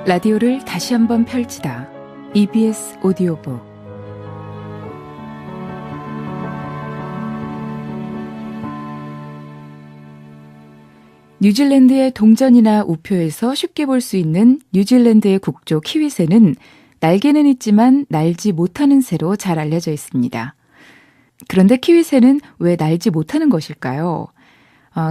라디오를 다시 한번 펼치다. EBS 오디오북. 뉴질랜드의 동전이나 우표에서 쉽게 볼 수 있는 뉴질랜드의 국조 키위새는 날개는 있지만 날지 못하는 새로 잘 알려져 있습니다. 그런데 키위새는 왜 날지 못하는 것일까요?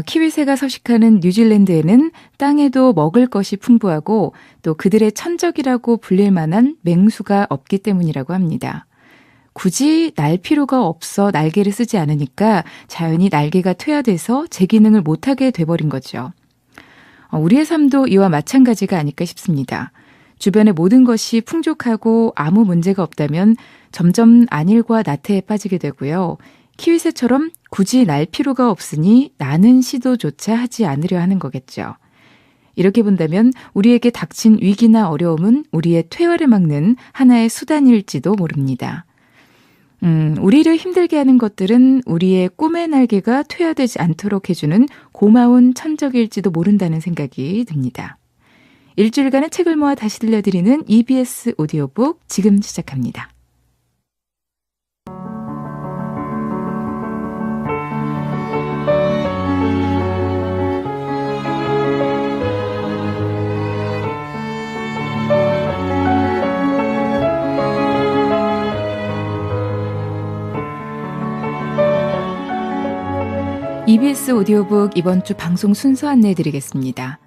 키위새가 서식하는 뉴질랜드에는 땅에도 먹을 것이 풍부하고 또 그들의 천적이라고 불릴 만한 맹수가 없기 때문이라고 합니다. 굳이 날 필요가 없어 날개를 쓰지 않으니까 자연히 날개가 퇴화돼서 제 기능을 못하게 돼버린 거죠. 우리의 삶도 이와 마찬가지가 아닐까 싶습니다. 주변의 모든 것이 풍족하고 아무 문제가 없다면 점점 안일과 나태에 빠지게 되고요. 키위새처럼 굳이 날 필요가 없으니 나는 시도조차 하지 않으려 하는 거겠죠. 이렇게 본다면 우리에게 닥친 위기나 어려움은 우리의 퇴화를 막는 하나의 수단일지도 모릅니다. 우리를 힘들게 하는 것들은 우리의 꿈의 날개가 퇴화되지 않도록 해주는 고마운 천적일지도 모른다는 생각이 듭니다. 일주일간의 책을 모아 다시 들려드리는 EBS 오디오북 지금 시작합니다. EBS 오디오북 이번 주 방송 순서 안내해드리겠습니다.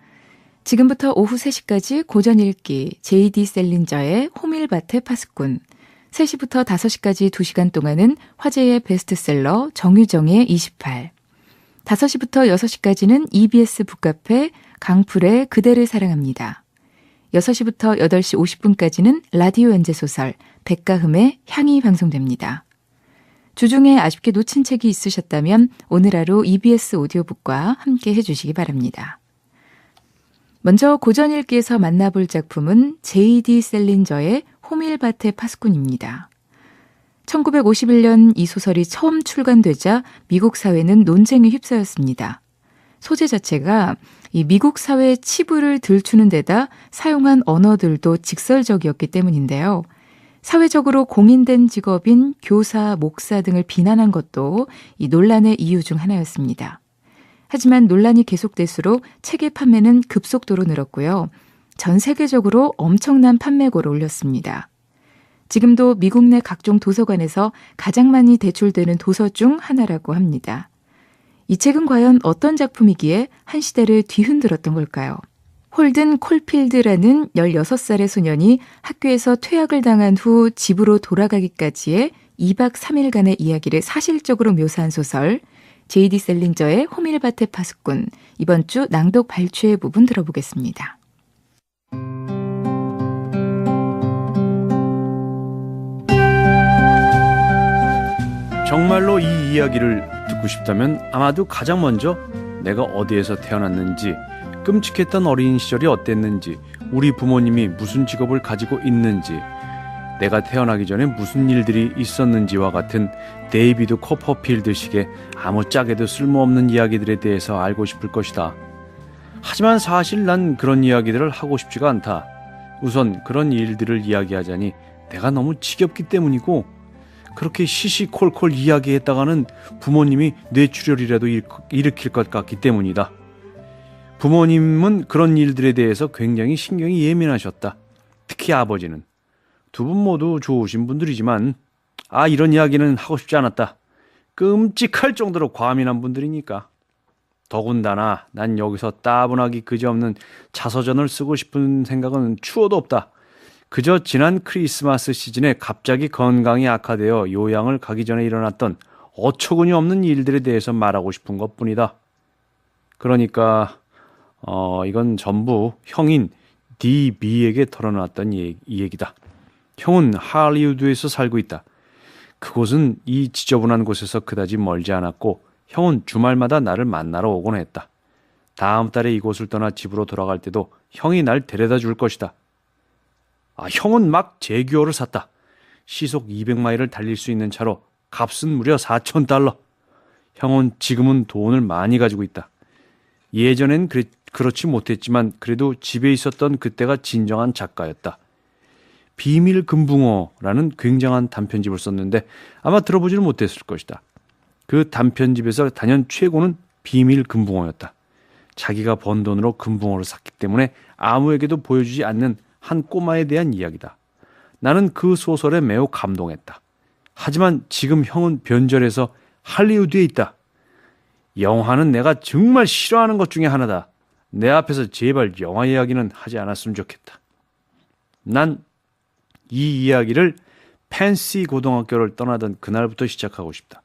지금부터 오후 3시까지 고전 읽기 J.D. 셀린저의 호밀밭의 파수꾼, 3시부터 5시까지 2시간 동안은 화제의 베스트셀러 정유정의 28, 5시부터 6시까지는 EBS 북카페 강풀의 그대를 사랑합니다. 6시부터 8시 50분까지는 라디오 연재소설 백가흠의 향이 방송됩니다. 주중에 아쉽게 놓친 책이 있으셨다면 오늘 하루 EBS 오디오북과 함께 해주시기 바랍니다. 먼저 고전 읽기에서 만나볼 작품은 J.D. 셀린저의 호밀밭의 파수꾼입니다. 1951년 이 소설이 처음 출간되자 미국 사회는 논쟁에 휩싸였습니다. 소재 자체가 이 미국 사회의 치부를 들추는 데다 사용한 언어들도 직설적이었기 때문인데요. 사회적으로 공인된 직업인 교사, 목사 등을 비난한 것도 이 논란의 이유 중 하나였습니다. 하지만 논란이 계속될수록 책의 판매는 급속도로 늘었고요. 전 세계적으로 엄청난 판매고를 올렸습니다. 지금도 미국 내 각종 도서관에서 가장 많이 대출되는 도서 중 하나라고 합니다. 이 책은 과연 어떤 작품이기에 한 시대를 뒤흔들었던 걸까요? 홀든 콜필드라는 16살의 소년이 학교에서 퇴학을 당한 후 집으로 돌아가기까지의 2박 3일간의 이야기를 사실적으로 묘사한 소설 J.D. 셀린저의 호밀밭의 파수꾼, 이번 주 낭독 발췌의 부분 들어보겠습니다. 정말로 이 이야기를 듣고 싶다면 아마도 가장 먼저 내가 어디에서 태어났는지, 끔찍했던 어린 시절이 어땠는지, 우리 부모님이 무슨 직업을 가지고 있는지, 내가 태어나기 전에 무슨 일들이 있었는지와 같은 데이비드 코퍼필드식의 아무짝에도 쓸모없는 이야기들에 대해서 알고 싶을 것이다. 하지만 사실 난 그런 이야기들을 하고 싶지가 않다. 우선 그런 일들을 이야기하자니 내가 너무 지겹기 때문이고, 그렇게 시시콜콜 이야기했다가는 부모님이 뇌출혈이라도 일으킬 것 같기 때문이다. 부모님은 그런 일들에 대해서 굉장히 신경이 예민하셨다. 특히 아버지는. 두 분 모두 좋으신 분들이지만 이런 이야기는 하고 싶지 않았다. 끔찍할 정도로 과민한 분들이니까. 더군다나 난 여기서 따분하기 그지없는 자서전을 쓰고 싶은 생각은 추호도 없다. 그저 지난 크리스마스 시즌에 갑자기 건강이 악화되어 요양을 가기 전에 일어났던 어처구니 없는 일들에 대해서 말하고 싶은 것뿐이다. 그러니까 이건 전부 형인 DB에게 털어놨던 이 얘기다. 형은 할리우드에서 살고 있다. 그곳은 이 지저분한 곳에서 그다지 멀지 않았고 형은 주말마다 나를 만나러 오곤 했다. 다음 달에 이곳을 떠나 집으로 돌아갈 때도 형이 날 데려다 줄 것이다. 형은 막 제규어를 샀다. 시속 200마일을 달릴 수 있는 차로 값은 무려 $4,000. 형은 지금은 돈을 많이 가지고 있다. 예전엔 그렇지 못했지만 그래도 집에 있었던 그때가 진정한 작가였다. 비밀 금붕어라는 굉장한 단편집을 썼는데 아마 들어보지는 못했을 것이다. 그 단편집에서 단연 최고는 비밀 금붕어였다. 자기가 번 돈으로 금붕어를 샀기 때문에 아무에게도 보여주지 않는 한 꼬마에 대한 이야기다. 나는 그 소설에 매우 감동했다. 하지만 지금 형은 변절해서 할리우드에 있다. 영화는 내가 정말 싫어하는 것 중에 하나다. 내 앞에서 제발 영화 이야기는 하지 않았으면 좋겠다. 난 이 이야기를 펜시 고등학교를 떠나던 그날부터 시작하고 싶다.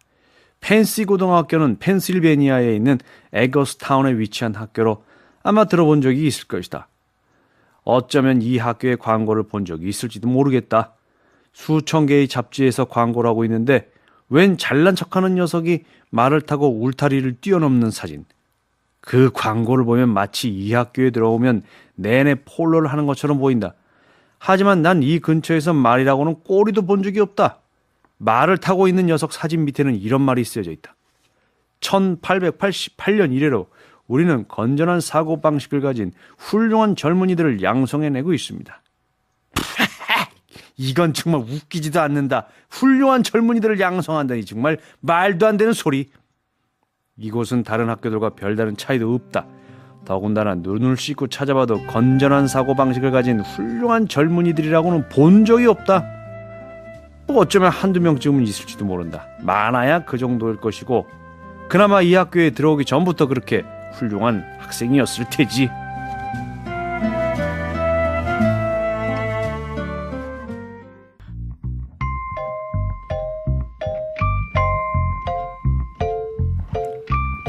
펜시 고등학교는 펜실베니아에 있는 에거스타운에 위치한 학교로 아마 들어본 적이 있을 것이다. 어쩌면 이 학교의 광고를 본 적이 있을지도 모르겠다. 수천 개의 잡지에서 광고를 하고 있는데 웬 잘난 척하는 녀석이 말을 타고 울타리를 뛰어넘는 사진. 그 광고를 보면 마치 이 학교에 들어오면 내내 폴로를 하는 것처럼 보인다. 하지만 난 이 근처에서 말이라고는 꼬리도 본 적이 없다. 말을 타고 있는 녀석 사진 밑에는 이런 말이 쓰여져 있다. 1888년 이래로 우리는 건전한 사고방식을 가진 훌륭한 젊은이들을 양성해내고 있습니다. 이건 정말 웃기지도 않는다. 훌륭한 젊은이들을 양성한다니 정말 말도 안 되는 소리. 이곳은 다른 학교들과 별다른 차이도 없다. 더군다나 눈을 씻고 찾아봐도 건전한 사고방식을 가진 훌륭한 젊은이들이라고는 본 적이 없다. 뭐 어쩌면 한두 명쯤은 있을지도 모른다. 많아야 그 정도일 것이고 그나마 이 학교에 들어오기 전부터 그렇게 훌륭한 학생이었을 테지.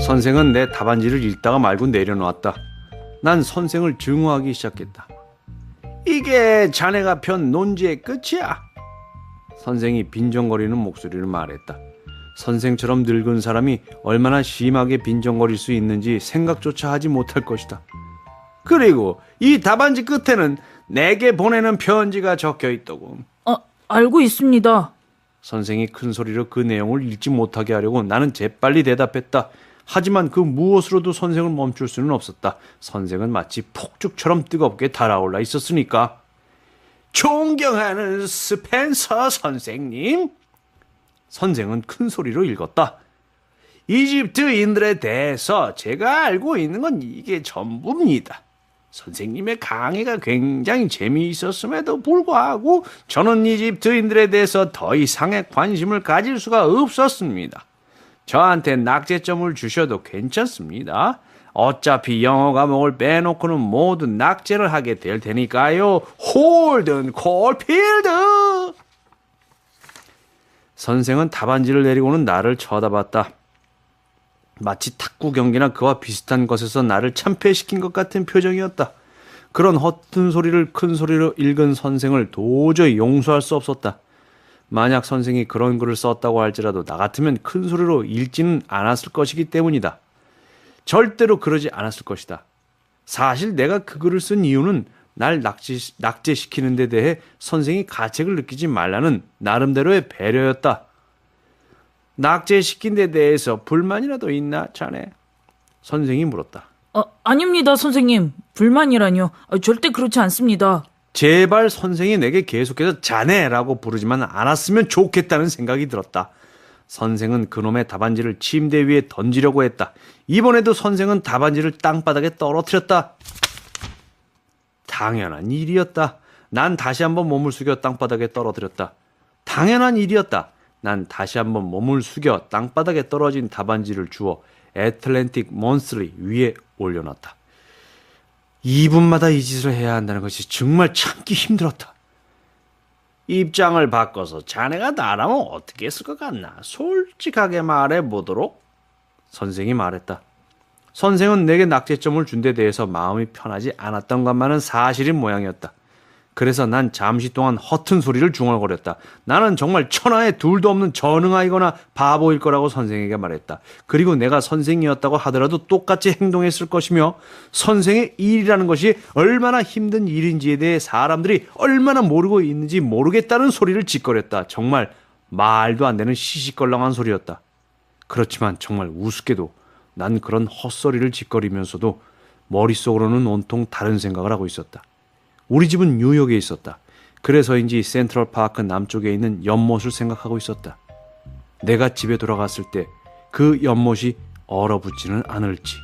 선생은 내 답안지를 읽다가 말고 내려놓았다. 난 선생을 증오하기 시작했다. 이게 자네가 편 논지의 끝이야. 선생이 빈정거리는 목소리를 말했다. 선생처럼 늙은 사람이 얼마나 심하게 빈정거릴 수 있는지 생각조차 하지 못할 것이다. 그리고 이 답안지 끝에는 내게 보내는 편지가 적혀 있더군. 알고 있습니다. 선생이 큰 소리로 그 내용을 읽지 못하게 하려고 나는 재빨리 대답했다. 하지만 그 무엇으로도 선생을 멈출 수는 없었다. 선생은 마치 폭죽처럼 뜨겁게 달아올라 있었으니까. 존경하는 스펜서 선생님. 선생은 큰 소리로 읽었다. 이집트인들에 대해서 제가 알고 있는 건 이게 전부입니다. 선생님의 강의가 굉장히 재미있었음에도 불구하고 저는 이집트인들에 대해서 더 이상의 관심을 가질 수가 없었습니다. 저한테 낙제점을 주셔도 괜찮습니다. 어차피 영어 과목을 빼놓고는 모두 낙제를 하게 될 테니까요. 홀든 콜필드. 선생은 답안지를 내리고는 나를 쳐다봤다. 마치 탁구 경기나 그와 비슷한 것에서 나를 참패시킨 것 같은 표정이었다. 그런 허튼 소리를 큰 소리로 읽은 선생을 도저히 용서할 수 없었다. 만약 선생이 그런 글을 썼다고 할지라도 나 같으면 큰 소리로 읽지는 않았을 것이기 때문이다. 절대로 그러지 않았을 것이다. 사실 내가 그 글을 쓴 이유는 날 낙제시키는 데 대해 선생이 가책을 느끼지 말라는 나름대로의 배려였다. 낙제시킨 데 대해서 불만이라도 있나 자네? 선생이 물었다. 아닙니다, 선생님. 불만이라뇨. 절대 그렇지 않습니다. 제발 선생이 내게 계속해서 자네라고 부르지만 않았으면 좋겠다는 생각이 들었다. 선생은 그놈의 답안지를 침대 위에 던지려고 했다. 이번에도 선생은 답안지를 땅바닥에 떨어뜨렸다. 당연한 일이었다. 난 다시 한번 몸을 숙여 땅바닥에 떨어뜨렸다. 당연한 일이었다. 난 다시 한번 몸을 숙여 땅바닥에 떨어진 답안지를 주워 애틀랜틱 먼슬리 위에 올려놨다. 2분마다 이 짓을 해야 한다는 것이 정말 참기 힘들었다. 입장을 바꿔서 자네가 나라면 어떻게 했을 것 같나? 솔직하게 말해보도록. 선생이 말했다. 선생은 내게 낙제점을 준 데 대해서 마음이 편하지 않았던 것만은 사실인 모양이었다. 그래서 난 잠시 동안 허튼 소리를 중얼거렸다. 나는 정말 천하에 둘도 없는 전응아이거나 바보일 거라고 선생에게 말했다. 그리고 내가 선생이었다고 하더라도 똑같이 행동했을 것이며 선생의 일이라는 것이 얼마나 힘든 일인지에 대해 사람들이 얼마나 모르고 있는지 모르겠다는 소리를 짓거렸다. 정말 말도 안 되는 시시껄렁한 소리였다. 그렇지만 정말 우습게도 난 그런 헛소리를 짓거리면서도 머릿속으로는 온통 다른 생각을 하고 있었다. 우리 집은 뉴욕에 있었다. 그래서인지 센트럴파크 남쪽에 있는 연못을 생각하고 있었다. 내가 집에 돌아갔을 때 그 연못이 얼어붙지는 않을지,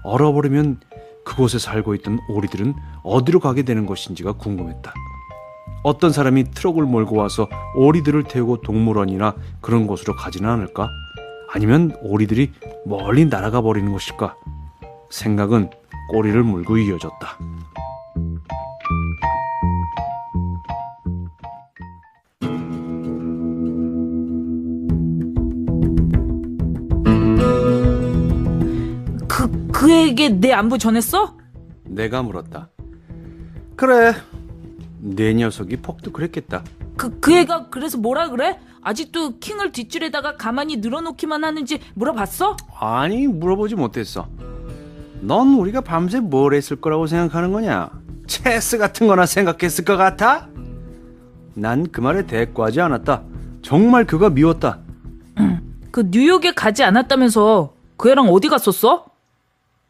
얼어버리면 그곳에 살고 있던 오리들은 어디로 가게 되는 것인지가 궁금했다. 어떤 사람이 트럭을 몰고 와서 오리들을 태우고 동물원이나 그런 곳으로 가지는 않을까? 아니면 오리들이 멀리 날아가 버리는 것일까? 생각은 꼬리를 물고 이어졌다. 그에게 내 안부 전했어? 내가 물었다. 그래, 내 녀석이 폭도 그랬겠다. 그 애가 그래서 뭐라 그래? 아직도 킹을 뒷줄에다가 가만히 늘어놓기만 하는지 물어봤어? 아니, 물어보지 못했어. 넌 우리가 밤새 뭘 했을 거라고 생각하는 거냐? 체스 같은 거나 생각했을 것 같아? 난 그 말에 대꾸하지 않았다. 정말 그가 미웠다. 그 뉴욕에 가지 않았다면서 그 애랑 어디 갔었어?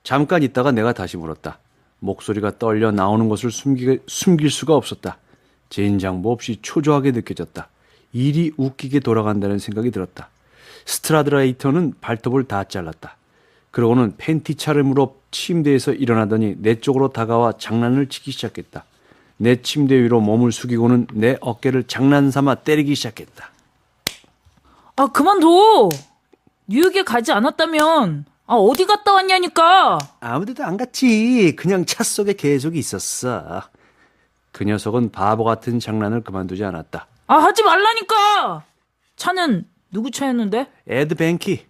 잠깐 있다가 내가 다시 물었다. 목소리가 떨려 나오는 것을 숨길 수가 없었다. 진장보 없이 초조하게 느껴졌다. 일이 웃기게 돌아간다는 생각이 들었다. 스트라드라이터는 발톱을 다 잘랐다. 그러고는 팬티 차림으로 침대에서 일어나더니 내 쪽으로 다가와 장난을 치기 시작했다. 내 침대 위로 몸을 숙이고는 내 어깨를 장난삼아 때리기 시작했다. 아, 그만둬. 뉴욕에 가지 않았다면 어디 갔다 왔냐니까. 아무데도 안 갔지. 그냥 차 속에 계속 있었어. 그 녀석은 바보 같은 장난을 그만두지 않았다. 하지 말라니까. 차는 누구 차였는데? 에드 벤키.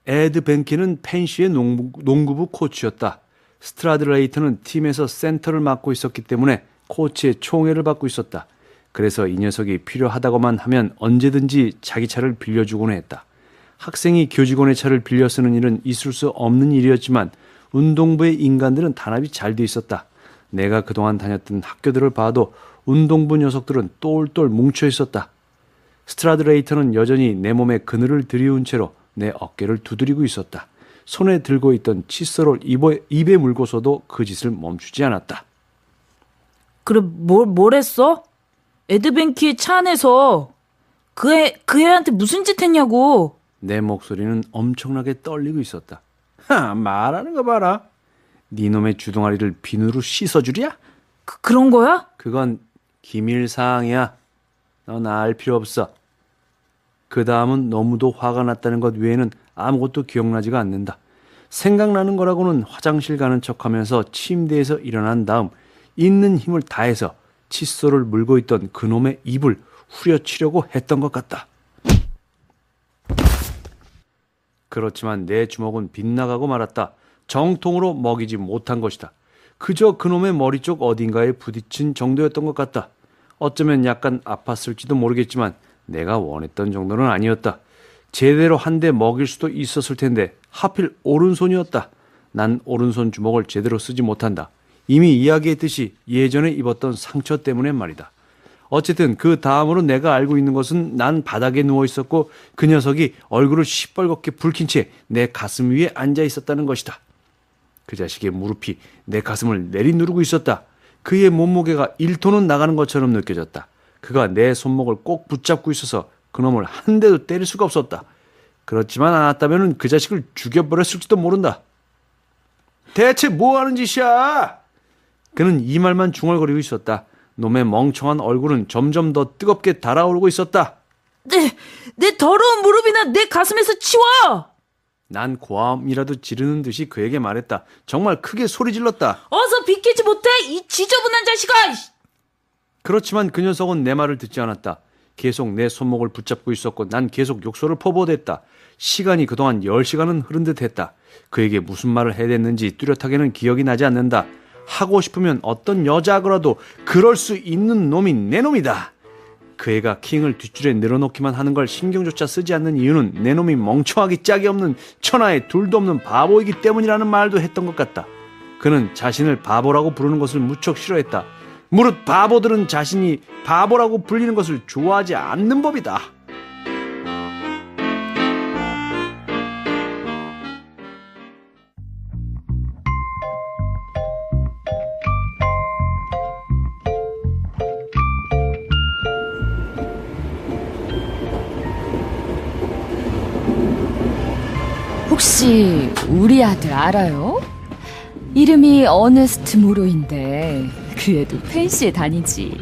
에드 벤키는 펜시의 농구부 코치였다. 스트라드레이터는 팀에서 센터를 맡고 있었기 때문에 코치의 총애를 받고 있었다. 그래서 이 녀석이 필요하다고만 하면 언제든지 자기 차를 빌려주곤 했다. 학생이 교직원의 차를 빌려 쓰는 일은 있을 수 없는 일이었지만 운동부의 인간들은 단합이 잘 돼 있었다. 내가 그동안 다녔던 학교들을 봐도 운동부 녀석들은 똘똘 뭉쳐 있었다. 스트라드레이터는 여전히 내 몸에 그늘을 들이운 채로 내 어깨를 두드리고 있었다. 손에 들고 있던 칫솔을 입에 물고서도 그 짓을 멈추지 않았다. 그래, 뭘 했어? 에드벤키의 차 안에서 그 애한테 무슨 짓 했냐고. 내 목소리는 엄청나게 떨리고 있었다. 말하는 거 봐라. 네 놈의 주둥아리를 비누로 씻어주랴? 그런 거야? 그건 기밀사항이야. 넌 알 필요 없어. 그 다음은 너무도 화가 났다는 것 외에는 아무것도 기억나지가 않는다. 생각나는 거라고는 화장실 가는 척하면서 침대에서 일어난 다음 있는 힘을 다해서 칫솔을 물고 있던 그놈의 입을 후려치려고 했던 것 같다. 그렇지만 내 주먹은 빗나가고 말았다. 정통으로 먹이지 못한 것이다. 그저 그놈의 머리 쪽 어딘가에 부딪힌 정도였던 것 같다. 어쩌면 약간 아팠을지도 모르겠지만 내가 원했던 정도는 아니었다. 제대로 한 대 먹일 수도 있었을 텐데 하필 오른손이었다. 난 오른손 주먹을 제대로 쓰지 못한다. 이미 이야기했듯이 예전에 입었던 상처 때문에 말이다. 어쨌든 그 다음으로 내가 알고 있는 것은 난 바닥에 누워 있었고 그 녀석이 얼굴을 시뻘겋게 붉힌 채 내 가슴 위에 앉아 있었다는 것이다. 그 자식의 무릎이 내 가슴을 내리누르고 있었다. 그의 몸무게가 1톤은 나가는 것처럼 느껴졌다. 그가 내 손목을 꼭 붙잡고 있어서 그놈을 한 대도 때릴 수가 없었다. 그렇지만 않았다면 그 자식을 죽여버렸을지도 모른다. 대체 뭐하는 짓이야? 그는 이 말만 중얼거리고 있었다. 놈의 멍청한 얼굴은 점점 더 뜨겁게 달아오르고 있었다. 내 더러운 무릎이나 내 가슴에서 치워! 난 고함이라도 지르는 듯이 그에게 말했다. 정말 크게 소리 질렀다. 어서 비키지 못해, 이 지저분한 자식아! 그렇지만 그 녀석은 내 말을 듣지 않았다. 계속 내 손목을 붙잡고 있었고 난 계속 욕설을 퍼부어댔다. 시간이 그동안 10시간은 흐른 듯 했다. 그에게 무슨 말을 해야 됐는지 뚜렷하게는 기억이 나지 않는다. 하고 싶으면 어떤 여자하고라도 그럴 수 있는 놈이 내 놈이다. 그 애가 킹을 뒷줄에 늘어놓기만 하는 걸 신경조차 쓰지 않는 이유는 내 놈이 멍청하기 짝이 없는 천하에 둘도 없는 바보이기 때문이라는 말도 했던 것 같다. 그는 자신을 바보라고 부르는 것을 무척 싫어했다. 무릇 바보들은 자신이 바보라고 불리는 것을 좋아하지 않는 법이다. 혹시 우리 아들 알아요? 이름이 어네스트 모로인데 그 애도 펜시에 다니지.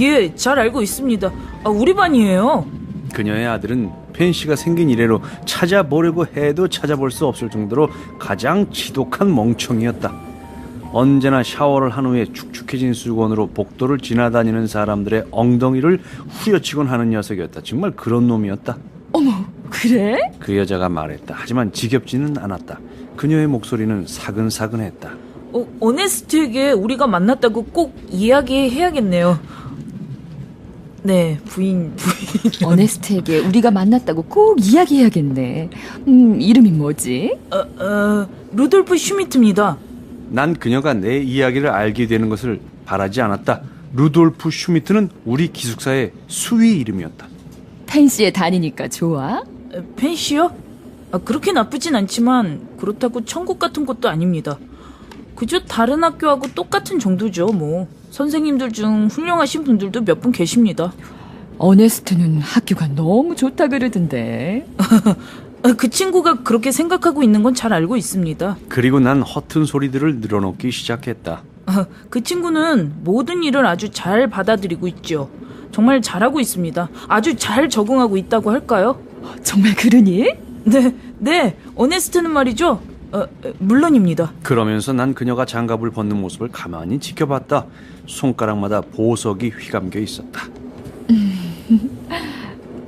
예, 잘 알고 있습니다. 우리 반이에요. 그녀의 아들은 펜시가 생긴 이래로 찾아보려고 해도 찾아볼 수 없을 정도로 가장 지독한 멍청이였다. 언제나 샤워를 한 후에 축축해진 수건으로 복도를 지나다니는 사람들의 엉덩이를 후려치곤 하는 녀석이었다. 정말 그런 놈이었다. 어머, 그래? 그 여자가 말했다. 하지만 지겹지는 않았다. 그녀의 목소리는 사근사근했다. 어네스트에게 우리가 만났다고 꼭 이야기해야겠네요. 네, 부인. 어네스트에게 우리가 만났다고 꼭 이야기해야겠네. 이름이 뭐지? 루돌프 슈미트입니다. 난 그녀가 내 이야기를 알게 되는 것을 바라지 않았다. 루돌프 슈미트는 우리 기숙사의 수위 이름이었다. 펜시에 다니니까 좋아? 펜시요? 그렇게 나쁘진 않지만 그렇다고 천국 같은 곳도 아닙니다. 그저 다른 학교하고 똑같은 정도죠. 뭐 선생님들 중 훌륭하신 분들도 몇 분 계십니다. 어네스트는 학교가 너무 좋다 그러던데. 그 친구가 그렇게 생각하고 있는 건 잘 알고 있습니다. 그리고 난 허튼 소리들을 늘어놓기 시작했다. 그 친구는 모든 일을 아주 잘 받아들이고 있죠. 정말 잘하고 있습니다. 아주 잘 적응하고 있다고 할까요? 정말 그러니? 네, 어네스트는 말이죠. 물론입니다. 그러면서 난 그녀가 장갑을 벗는 모습을 가만히 지켜봤다. 손가락마다 보석이 휘감겨 있었다.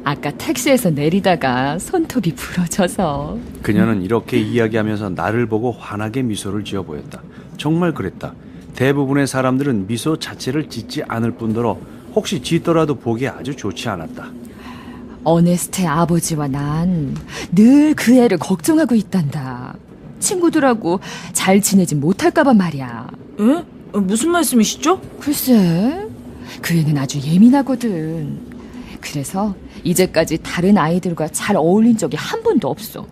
아까 택시에서 내리다가 손톱이 부러져서. 그녀는 이렇게 이야기하면서 나를 보고 환하게 미소를 지어 보였다. 정말 그랬다. 대부분의 사람들은 미소 자체를 짓지 않을 뿐더러 혹시 짓더라도 보기 아주 좋지 않았다. 어네스트의 아버지와 난 늘 그 애를 걱정하고 있단다. 친구들하고 잘 지내지 못할까봐 말이야. 에? 무슨 말씀이시죠? 글쎄, 그 애는 아주 예민하거든. 그래서 이제까지 다른 아이들과 잘 어울린 적이 한 번도 없어.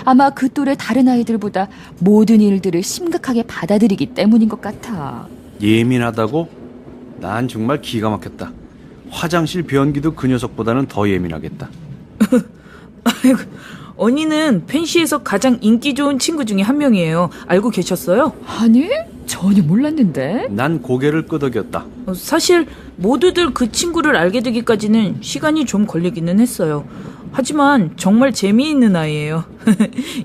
아마 그 또래 다른 아이들보다 모든 일들을 심각하게 받아들이기 때문인 것 같아. 예민하다고? 난 정말 기가 막혔다. 화장실 변기도 그 녀석보다는 더 예민하겠다. 아이고, 언니는 펜시에서 가장 인기 좋은 친구 중에 한 명이에요. 알고 계셨어요? 아니, 전혀 몰랐는데. 난 고개를 끄덕였다. 사실 모두들 그 친구를 알게 되기까지는 시간이 좀 걸리기는 했어요. 하지만 정말 재미있는 아이예요.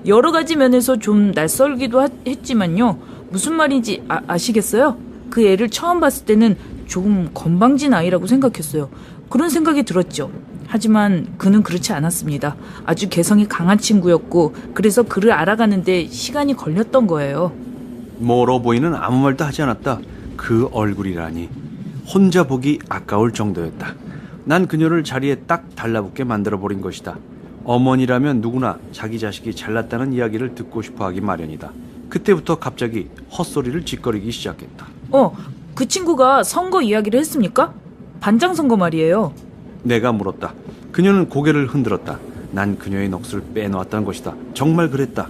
여러 가지 면에서 좀 낯설기도 했지만요. 무슨 말인지 아시겠어요? 그 애를 처음 봤을 때는 조금 건방진 아이라고 생각했어요. 그런 생각이 들었죠. 하지만 그는 그렇지 않았습니다. 아주 개성이 강한 친구였고 그래서 그를 알아가는데 시간이 걸렸던 거예요. 멀어 보이는 아무 말도 하지 않았다. 그 얼굴이라니. 혼자 보기 아까울 정도였다. 난 그녀를 자리에 딱 달라붙게 만들어버린 것이다. 어머니라면 누구나 자기 자식이 잘났다는 이야기를 듣고 싶어하기 마련이다. 그때부터 갑자기 헛소리를 짓거리기 시작했다. 그 친구가 선거 이야기를 했습니까? 반장 선거 말이에요. 내가 물었다. 그녀는 고개를 흔들었다. 난 그녀의 넋을 빼놓았다는 것이다. 정말 그랬다.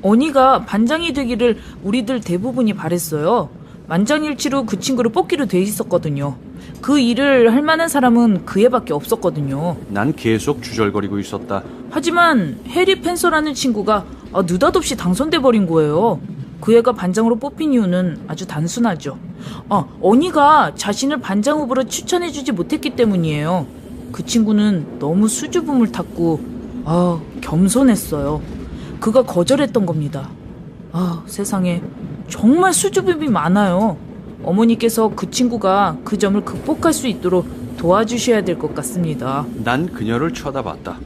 언니가 반장이 되기를 우리들 대부분이 바랬어요. 만장일치로 그 친구를 뽑기로 돼 있었거든요. 그 일을 할 만한 사람은 그 애밖에 없었거든요. 난 계속 주절거리고 있었다. 하지만 해리 펜서라는 친구가 느닷없이 당선돼 버린 거예요. 그 애가 반장으로 뽑힌 이유는 아주 단순하죠. 언니가 자신을 반장 후보로 추천해주지 못했기 때문이에요. 그 친구는 너무 수줍음을 탔고 겸손했어요. 그가 거절했던 겁니다. 세상에 정말 수줍음이 많아요. 어머니께서 그 친구가 그 점을 극복할 수 있도록 도와주셔야 될 것 같습니다. 난 그녀를 쳐다봤다.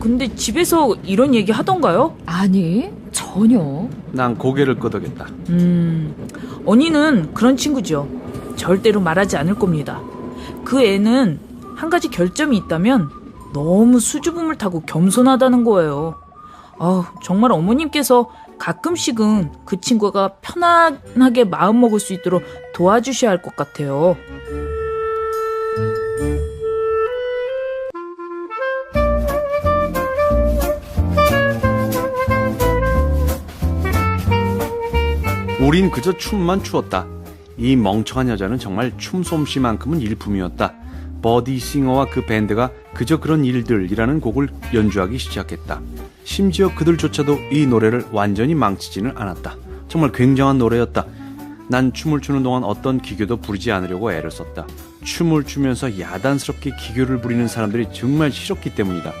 근데 집에서 이런 얘기 하던가요? 아니, 전혀. 난 고개를 끄덕였다. 언니는 그런 친구죠. 절대로 말하지 않을 겁니다. 그 애는 한 가지 결점이 있다면 너무 수줍음을 타고 겸손하다는 거예요. 정말 어머님께서 가끔씩은 그 친구가 편안하게 마음 먹을 수 있도록 도와주셔야 할 것 같아요. 우린 그저 춤만 추었다. 이 멍청한 여자는 정말 춤솜씨만큼은 일품이었다. 버디 싱어와 그 밴드가 그저 그런 일들이라는 곡을 연주하기 시작했다. 심지어 그들조차도 이 노래를 완전히 망치지는 않았다. 정말 굉장한 노래였다. 난 춤을 추는 동안 어떤 기교도 부리지 않으려고 애를 썼다. 춤을 추면서 야단스럽게 기교를 부리는 사람들이 정말 싫었기 때문이다.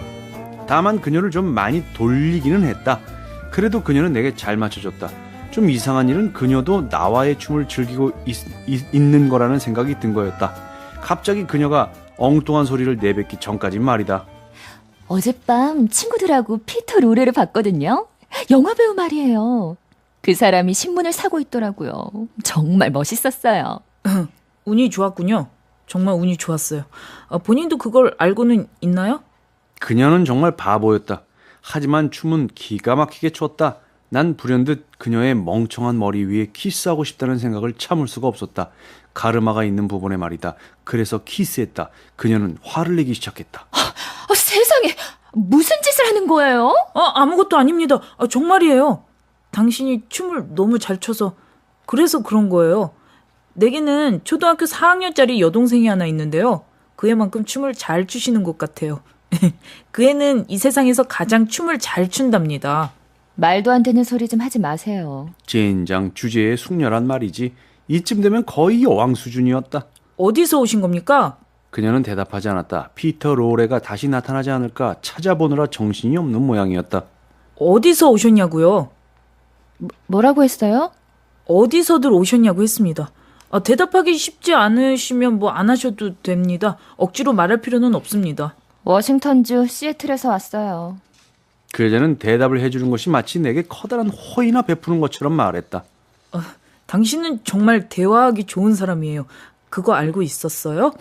다만 그녀를 좀 많이 돌리기는 했다. 그래도 그녀는 내게 잘 맞춰줬다. 좀 이상한 일은 그녀도 나와의 춤을 즐기고 있는 거라는 생각이 든 거였다. 갑자기 그녀가 엉뚱한 소리를 내뱉기 전까지 말이다. 어젯밤 친구들하고 피터 로레를 봤거든요. 영화배우 말이에요. 그 사람이 신문을 사고 있더라고요. 정말 멋있었어요. 운이 좋았군요. 정말 운이 좋았어요. 본인도 그걸 알고는 있나요? 그녀는 정말 바보였다. 하지만 춤은 기가 막히게 췄다. 난 불현듯 그녀의 멍청한 머리 위에 키스하고 싶다는 생각을 참을 수가 없었다. 가르마가 있는 부분에 말이다. 그래서 키스했다. 그녀는 화를 내기 시작했다. 세상에, 무슨 짓을 하는 거예요? 아무것도 아닙니다. 정말이에요. 당신이 춤을 너무 잘 춰서 그래서 그런 거예요. 내게는 초등학교 4학년짜리 여동생이 하나 있는데요. 그 애만큼 춤을 잘 추시는 것 같아요. 그 애는 이 세상에서 가장 춤을 잘 춘답니다. 말도 안 되는 소리 좀 하지 마세요. 젠장 주제에 숙녀란 말이지. 이쯤 되면 거의 여왕 수준이었다. 어디서 오신 겁니까? 그녀는 대답하지 않았다. 피터 로레가 다시 나타나지 않을까 찾아보느라 정신이 없는 모양이었다. 어디서 오셨냐고요? 뭐라고 했어요? 어디서들 오셨냐고 했습니다. 대답하기 쉽지 않으시면 뭐 안 하셔도 됩니다. 억지로 말할 필요는 없습니다. 워싱턴주 시애틀에서 왔어요. 그 여자는 대답을 해주는 것이 마치 내게 커다란 호의나 베푸는 것처럼 말했다. 당신은 정말 대화하기 좋은 사람이에요. 그거 알고 있었어요?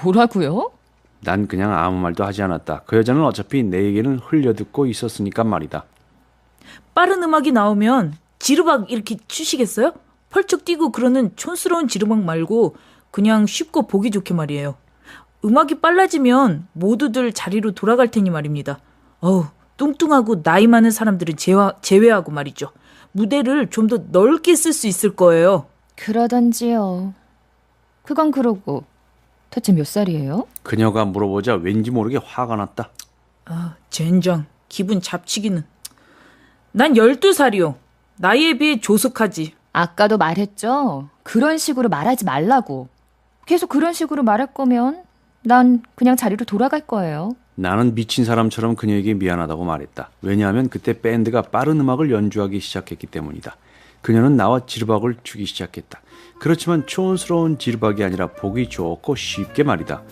뭐라고요? 난 그냥 아무 말도 하지 않았다. 그 여자는 어차피 내 얘기는 흘려듣고 있었으니까 말이다. 빠른 음악이 나오면 지르박 이렇게 추시겠어요? 펄쩍 뛰고 그러는 촌스러운 지르박 말고 그냥 쉽고 보기 좋게 말이에요. 음악이 빨라지면 모두들 자리로 돌아갈 테니 말입니다. 뚱뚱하고 나이 많은 사람들은 제외하고 말이죠. 무대를 좀 더 넓게 쓸 수 있을 거예요. 그러던지요. 그건 그러고 대체 몇 살이에요? 그녀가 물어보자 왠지 모르게 화가 났다. 젠장, 기분 잡치기는. 난 12살이요. 나이에 비해 조숙하지. 아까도 말했죠. 그런 식으로 말하지 말라고. 계속 그런 식으로 말할 거면 난 그냥 자리로 돌아갈 거예요. 나는 미친 사람처럼 그녀에게 미안하다고 말했다. 왜냐하면 그때 밴드가 빠른 음악을 연주하기 시작했기 때문이다. 그녀는 나와 지르박을 추기 시작했다. 그렇지만 촌스러운 지르박이 아니라 보기 좋고 쉽게 말이다.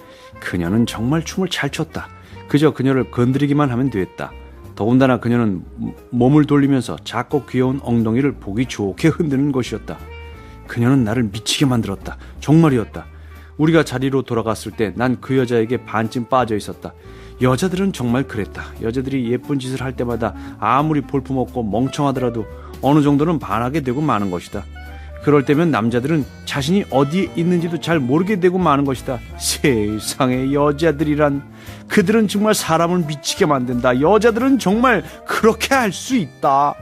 그녀는 정말 춤을 잘 췄다. 그저 그녀를 건드리기만 하면 됐다. 더군다나 그녀는 몸을 돌리면서 작고 귀여운 엉덩이를 보기 좋게 흔드는 것이었다. 그녀는 나를 미치게 만들었다. 정말이었다. 우리가 자리로 돌아갔을 때 난 그 여자에게 반쯤 빠져 있었다. 여자들은 정말 그랬다. 여자들이 예쁜 짓을 할 때마다 아무리 볼품없고 멍청하더라도 어느 정도는 반하게 되고 마는 것이다. 그럴 때면 남자들은 자신이 어디에 있는지도 잘 모르게 되고 마는 것이다. 세상에 여자들이란, 그들은 정말 사람을 미치게 만든다. 여자들은 정말 그렇게 할 수 있다.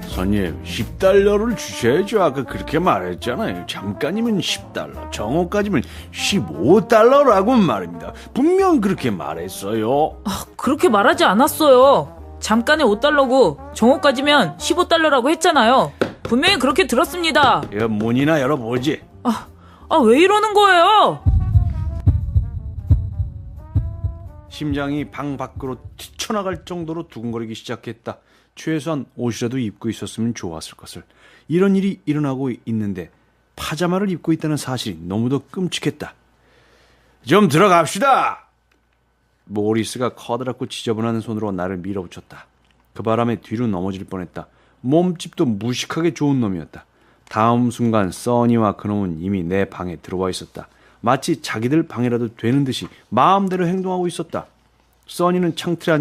손님, 10달러를 주셔야죠. 아까 그렇게 말했잖아요. 잠깐이면 10달러, 정오까지면 15달러라고 말입니다. 분명 그렇게 말했어요. 그렇게 말하지 않았어요. 잠깐에 5달러고 정오까지면 15달러라고 했잖아요. 분명히 그렇게 들었습니다. 문이나 열어보지. 왜 이러는 거예요? 심장이 방 밖으로 튀쳐나갈 정도로 두근거리기 시작했다. 최소한 옷이라도 입고 있었으면 좋았을 것을. 이런 일이 일어나고 있는데 파자마를 입고 있다는 사실이 너무도 끔찍했다. 좀 들어갑시다. 모리스가 커다랗고 지저분한 손으로 나를 밀어붙였다. 그 바람에 뒤로 넘어질 뻔했다. 몸집도 무식하게 좋은 놈이었다. 다음 순간 써니와 그놈은 이미 내 방에 들어와 있었다. 마치 자기들 방이라도 되는 듯이 마음대로 행동하고 있었다. 써니는 창틀에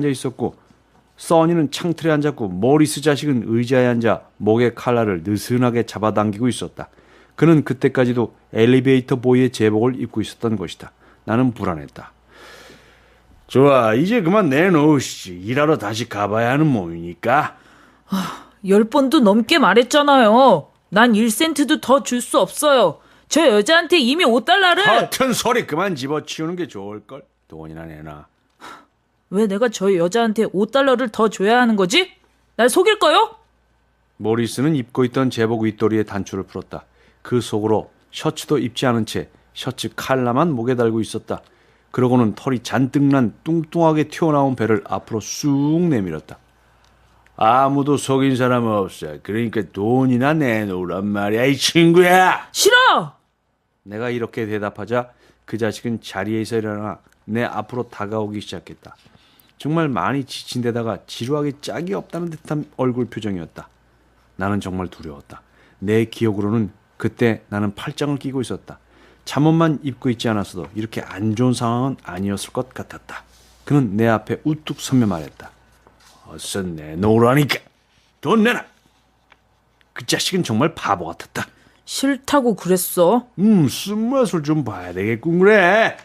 앉았고 모리스 자식은 의자에 앉아 목에 칼날을 느슨하게 잡아당기고 있었다. 그는 그때까지도 엘리베이터 보이의 제복을 입고 있었던 것이다. 나는 불안했다. 좋아, 이제 그만 내놓으시지. 일하러 다시 가봐야 하는 몸이니까. 10번도 넘게 말했잖아요. 난 1센트도 더 줄 수 없어요. 저 여자한테 이미 5달러를 같은 소리 그만 집어치우는 게 좋을걸. 돈이나 내놔. 왜 내가 저 여자한테 5달러를 더 줘야 하는 거지? 날 속일 거요? 모리스는 입고 있던 제복 윗도리에 단추를 풀었다. 그 속으로 셔츠도 입지 않은 채 셔츠 칼라만 목에 달고 있었다. 그러고는 털이 잔뜩 난 뚱뚱하게 튀어나온 배를 앞으로 쑥 내밀었다. 아무도 속인 사람 없어. 그러니까 돈이나 내놓으란 말이야, 이 친구야. 싫어! 내가 이렇게 대답하자 그 자식은 자리에서 일어나 내 앞으로 다가오기 시작했다. 정말 많이 지친 데다가 지루하게 짝이 없다는 듯한 얼굴 표정이었다. 나는 정말 두려웠다. 내 기억으로는 그때 나는 팔짱을 끼고 있었다. 잠옷만 입고 있지 않았어도 이렇게 안 좋은 상황은 아니었을 것 같았다. 그는 내 앞에 우뚝 서며 말했다. 어서 내놓으라니까. 돈 내놔. 그 자식은 정말 바보 같았다. 싫다고 그랬어. 쓴맛을 좀 봐야 되겠군 그래.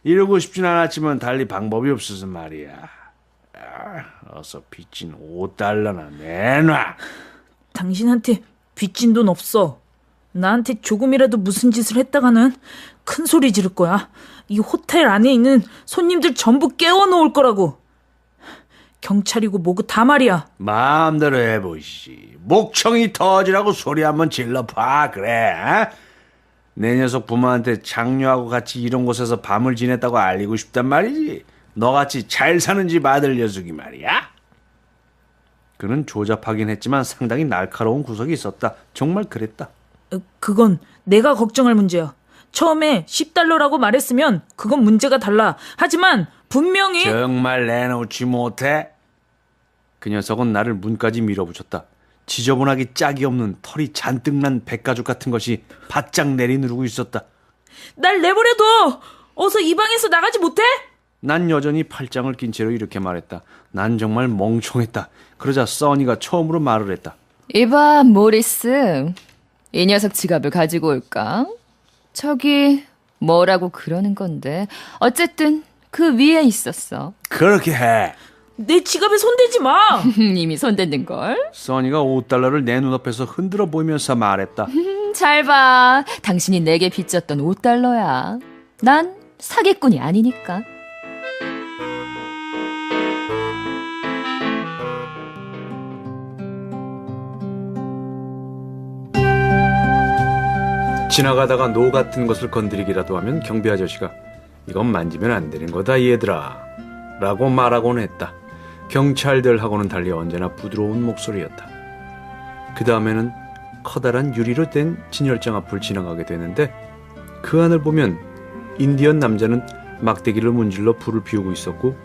이러고 싶진 않았지만 달리 방법이 없어서 말이야. 어서 빚진 5달러나 내놔. 당신한테 빚진 돈 없어. 나한테 조금이라도 무슨 짓을 했다가는 큰 소리 지를 거야. 이 호텔 안에 있는 손님들 전부 깨워놓을 거라고. 경찰이고 뭐고 다 말이야. 마음대로 해보시. 목청이 터지라고 소리 한번 질러봐. 그래. 내 녀석 부모한테 장녀하고 같이 이런 곳에서 밤을 지냈다고 알리고 싶단 말이지. 너같이 잘 사는 집 아들 녀석이 말이야. 그는 조잡하긴 했지만 상당히 날카로운 구석이 있었다. 정말 그랬다. 그건 내가 걱정할 문제야. 처음에 10달러라고 말했으면 그건 문제가 달라. 하지만 분명히 정말 내놓지 못해? 그 녀석은 나를 문까지 밀어붙였다. 지저분하기 짝이 없는 털이 잔뜩 난 백가죽 같은 것이 바짝 내리누르고 있었다. 날 내버려둬. 어서 이 방에서 나가지 못해? 난 여전히 팔짱을 낀 채로 이렇게 말했다. 난 정말 멍청했다. 그러자 써니가 처음으로 말을 했다. 이봐, 모리스. 이 녀석 지갑을 가지고 올까? 저기 뭐라고 그러는 건데 어쨌든 그 위에 있었어. 그렇게 해. 내 지갑에 손대지 마. 이미 손댔는걸? 써니가 5달러를 내 눈앞에서 흔들어 보이면서 말했다. 잘 봐. 당신이 내게 빚졌던 5달러야. 난 사기꾼이 아니니까. 지나가다가 노 같은 것을 건드리기라도 하면 경비 아저씨가 이건 만지면 안 되는 거다 얘들아 라고 말하곤 했다. 경찰들하고는 달리 언제나 부드러운 목소리였다. 그 다음에는 커다란 유리로 된 진열장 앞을 지나가게 되는데 그 안을 보면 인디언 남자는 막대기를 문질러 불을 피우고 있었고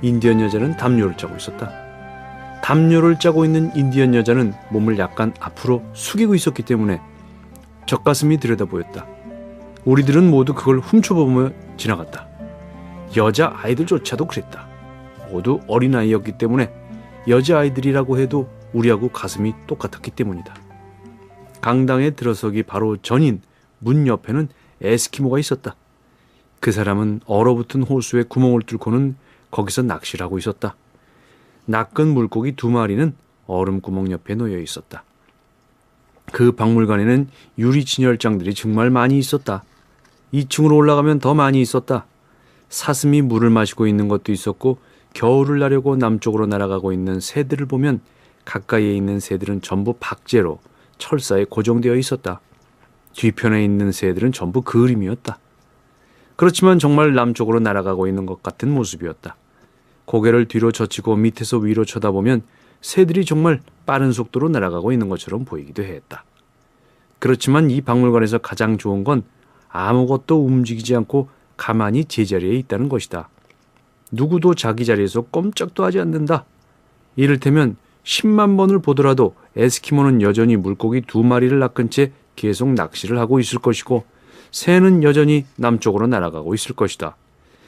인디언 여자는 담요를 짜고 있었다. 담요를 짜고 있는 인디언 여자는 몸을 약간 앞으로 숙이고 있었기 때문에 젖가슴이 들여다 보였다. 우리들은 모두 그걸 훔쳐보며 지나갔다. 여자 아이들조차도 그랬다. 모두 어린아이였기 때문에 여자아이들이라고 해도 우리하고 가슴이 똑같았기 때문이다. 강당에 들어서기 바로 전인 문 옆에는 에스키모가 있었다. 그 사람은 얼어붙은 호수에 구멍을 뚫고는 거기서 낚시를 하고 있었다. 낚은 물고기 2마리는 얼음 구멍 옆에 놓여 있었다. 그 박물관에는 유리 진열장들이 정말 많이 있었다. 2층으로 올라가면 더 많이 있었다. 사슴이 물을 마시고 있는 것도 있었고 겨울을 나려고 남쪽으로 날아가고 있는 새들을 보면 가까이에 있는 새들은 전부 박제로 철사에 고정되어 있었다. 뒤편에 있는 새들은 전부 그림이었다. 그렇지만 정말 남쪽으로 날아가고 있는 것 같은 모습이었다. 고개를 뒤로 젖히고 밑에서 위로 쳐다보면 새들이 정말 빠른 속도로 날아가고 있는 것처럼 보이기도 했다. 그렇지만 이 박물관에서 가장 좋은 건 아무것도 움직이지 않고 가만히 제자리에 있다는 것이다. 누구도 자기 자리에서 꼼짝도 하지 않는다. 이를테면 10만 번을 보더라도 에스키모는 여전히 물고기 2마리를 낚은 채 계속 낚시를 하고 있을 것이고 새는 여전히 남쪽으로 날아가고 있을 것이다.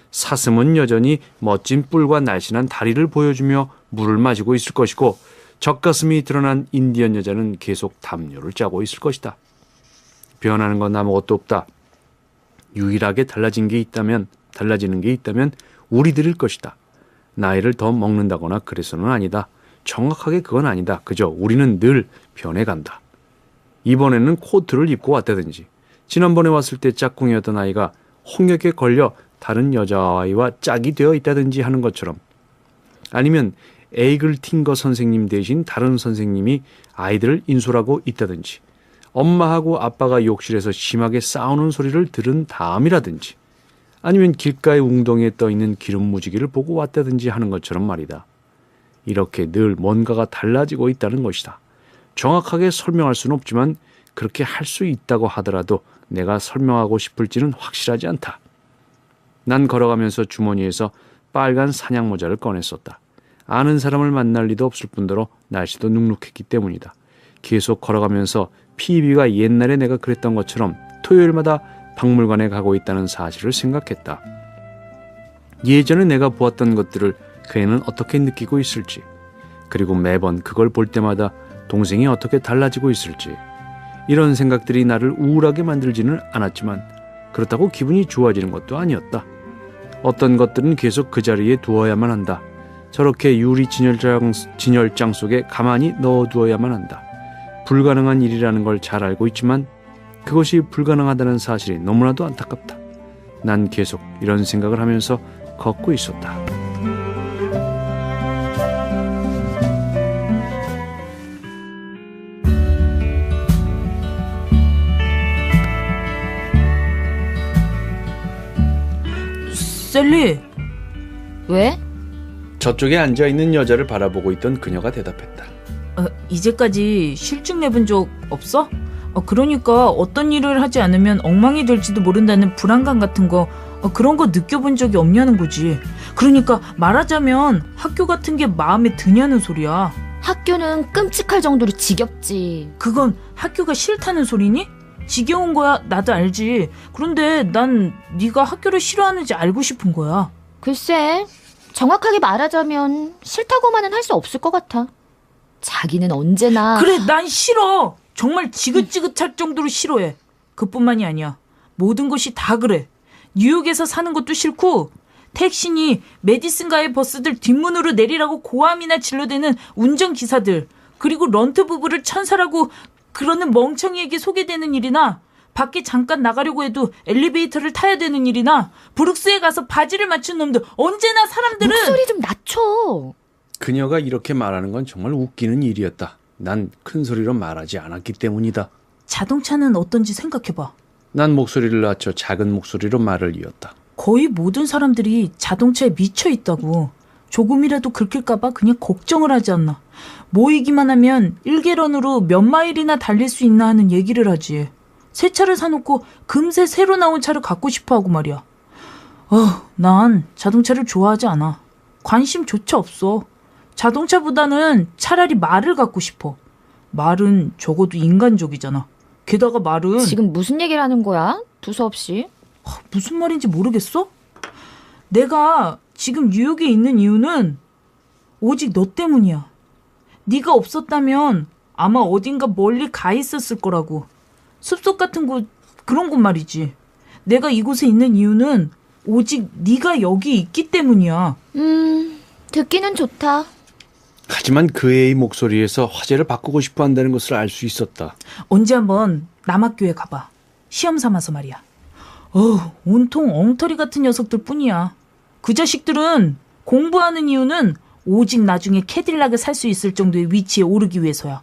사슴은 여전히 멋진 뿔과 날씬한 다리를 보여주며 물을 마시고 있을 것이고 젖가슴이 드러난 인디언 여자는 계속 담요를 짜고 있을 것이다. 변하는 건 아무것도 없다. 유일하게 달라지는 게 있다면 우리들일 것이다. 나이를 더 먹는다거나 그래서는 아니다. 정확하게 그건 아니다. 그저 우리는 늘 변해간다. 이번에는 코트를 입고 왔다든지 지난번에 왔을 때 짝꿍이었던 아이가 홍역에 걸려 다른 여자아이와 짝이 되어 있다든지 하는 것처럼, 아니면 에이글팅거 선생님 대신 다른 선생님이 아이들을 인솔하고 있다든지, 엄마하고 아빠가 욕실에서 심하게 싸우는 소리를 들은 다음이라든지, 아니면 길가의 웅덩이에 떠있는 기름 무지개를 보고 왔다든지 하는 것처럼 말이다. 이렇게 늘 뭔가가 달라지고 있다는 것이다. 정확하게 설명할 수는 없지만 그렇게 할 수 있다고 하더라도 내가 설명하고 싶을지는 확실하지 않다. 난 걸어가면서 주머니에서 빨간 사냥 모자를 꺼냈었다. 아는 사람을 만날 리도 없을 뿐더러 날씨도 눅눅했기 때문이다. 계속 걸어가면서 피비가 옛날에 내가 그랬던 것처럼 토요일마다 박물관에 가고 있다는 사실을 생각했다. 예전에 내가 보았던 것들을 그 애는 어떻게 느끼고 있을지, 그리고 매번 그걸 볼 때마다 동생이 어떻게 달라지고 있을지, 이런 생각들이 나를 우울하게 만들지는 않았지만 그렇다고 기분이 좋아지는 것도 아니었다. 어떤 것들은 계속 그 자리에 두어야만 한다. 저렇게 유리 진열장 속에 가만히 넣어두어야만 한다. 불가능한 일이라는 걸 잘 알고 있지만 그것이 불가능하다는 사실이 너무나도 안타깝다. 난 계속 이런 생각을 하면서 걷고 있었다. 셀리, 왜? 저쪽에 앉아있는 여자를 바라보고 있던 그녀가 대답했다. 이제까지 실증 내본 적 없어? 그러니까 어떤 일을 하지 않으면 엉망이 될지도 모른다는 불안감 같은 거, 그런 거 느껴본 적이 없냐는 거지. 그러니까 말하자면 학교 같은 게 마음에 드냐는 소리야. 학교는 끔찍할 정도로 지겹지. 그건 학교가 싫다는 소리니? 지겨운 거야, 나도 알지. 그런데 난 네가 학교를 싫어하는지 알고 싶은 거야. 글쎄, 정확하게 말하자면 싫다고만은 할 수 없을 것 같아. 자기는 언제나... 그래, 난 싫어. 정말 지긋지긋할 정도로 싫어해. 그뿐만이 아니야. 모든 것이 다 그래. 뉴욕에서 사는 것도 싫고, 택시니 메디슨가의 버스들 뒷문으로 내리라고 고함이나 질러대는 운전기사들, 그리고 런트 부부를 천사라고 그러는 멍청이에게 소개되는 일이나, 밖에 잠깐 나가려고 해도 엘리베이터를 타야 되는 일이나, 브룩스에 가서 바지를 맞춘 놈들, 언제나 사람들은... 목소리 좀 낮춰. 그녀가 이렇게 말하는 건 정말 웃기는 일이었다. 난 큰 소리로 말하지 않았기 때문이다. 자동차는 어떤지 생각해봐. 난 목소리를 낮춰 작은 목소리로 말을 이었다. 거의 모든 사람들이 자동차에 미쳐 있다고. 조금이라도 긁힐까봐 그냥 걱정을 하지 않나. 모이기만 하면 1개런으로 몇 마일이나 달릴 수 있나 하는 얘기를 하지. 새 차를 사놓고 금세 새로 나온 차를 갖고 싶어 하고 말이야. 난 자동차를 좋아하지 않아. 관심조차 없어. 자동차보다는 차라리 말을 갖고 싶어. 말은 적어도 인간적이잖아. 게다가 말은... 지금 무슨 얘기를 하는 거야? 두서없이. 무슨 말인지 모르겠어? 내가 지금 뉴욕에 있는 이유는 오직 너 때문이야. 네가 없었다면 아마 어딘가 멀리 가 있었을 거라고. 숲속 같은 곳, 그런 곳 말이지. 내가 이곳에 있는 이유는 오직 네가 여기 있기 때문이야. 듣기는 좋다. 하지만 그 애의 목소리에서 화제를 바꾸고 싶어 한다는 것을 알 수 있었다. 언제 한번 남학교에 가봐. 시험 삼아서 말이야. 온통 엉터리 같은 녀석들 뿐이야. 그 자식들은 공부하는 이유는 오직 나중에 캐딜락을 살 수 있을 정도의 위치에 오르기 위해서야.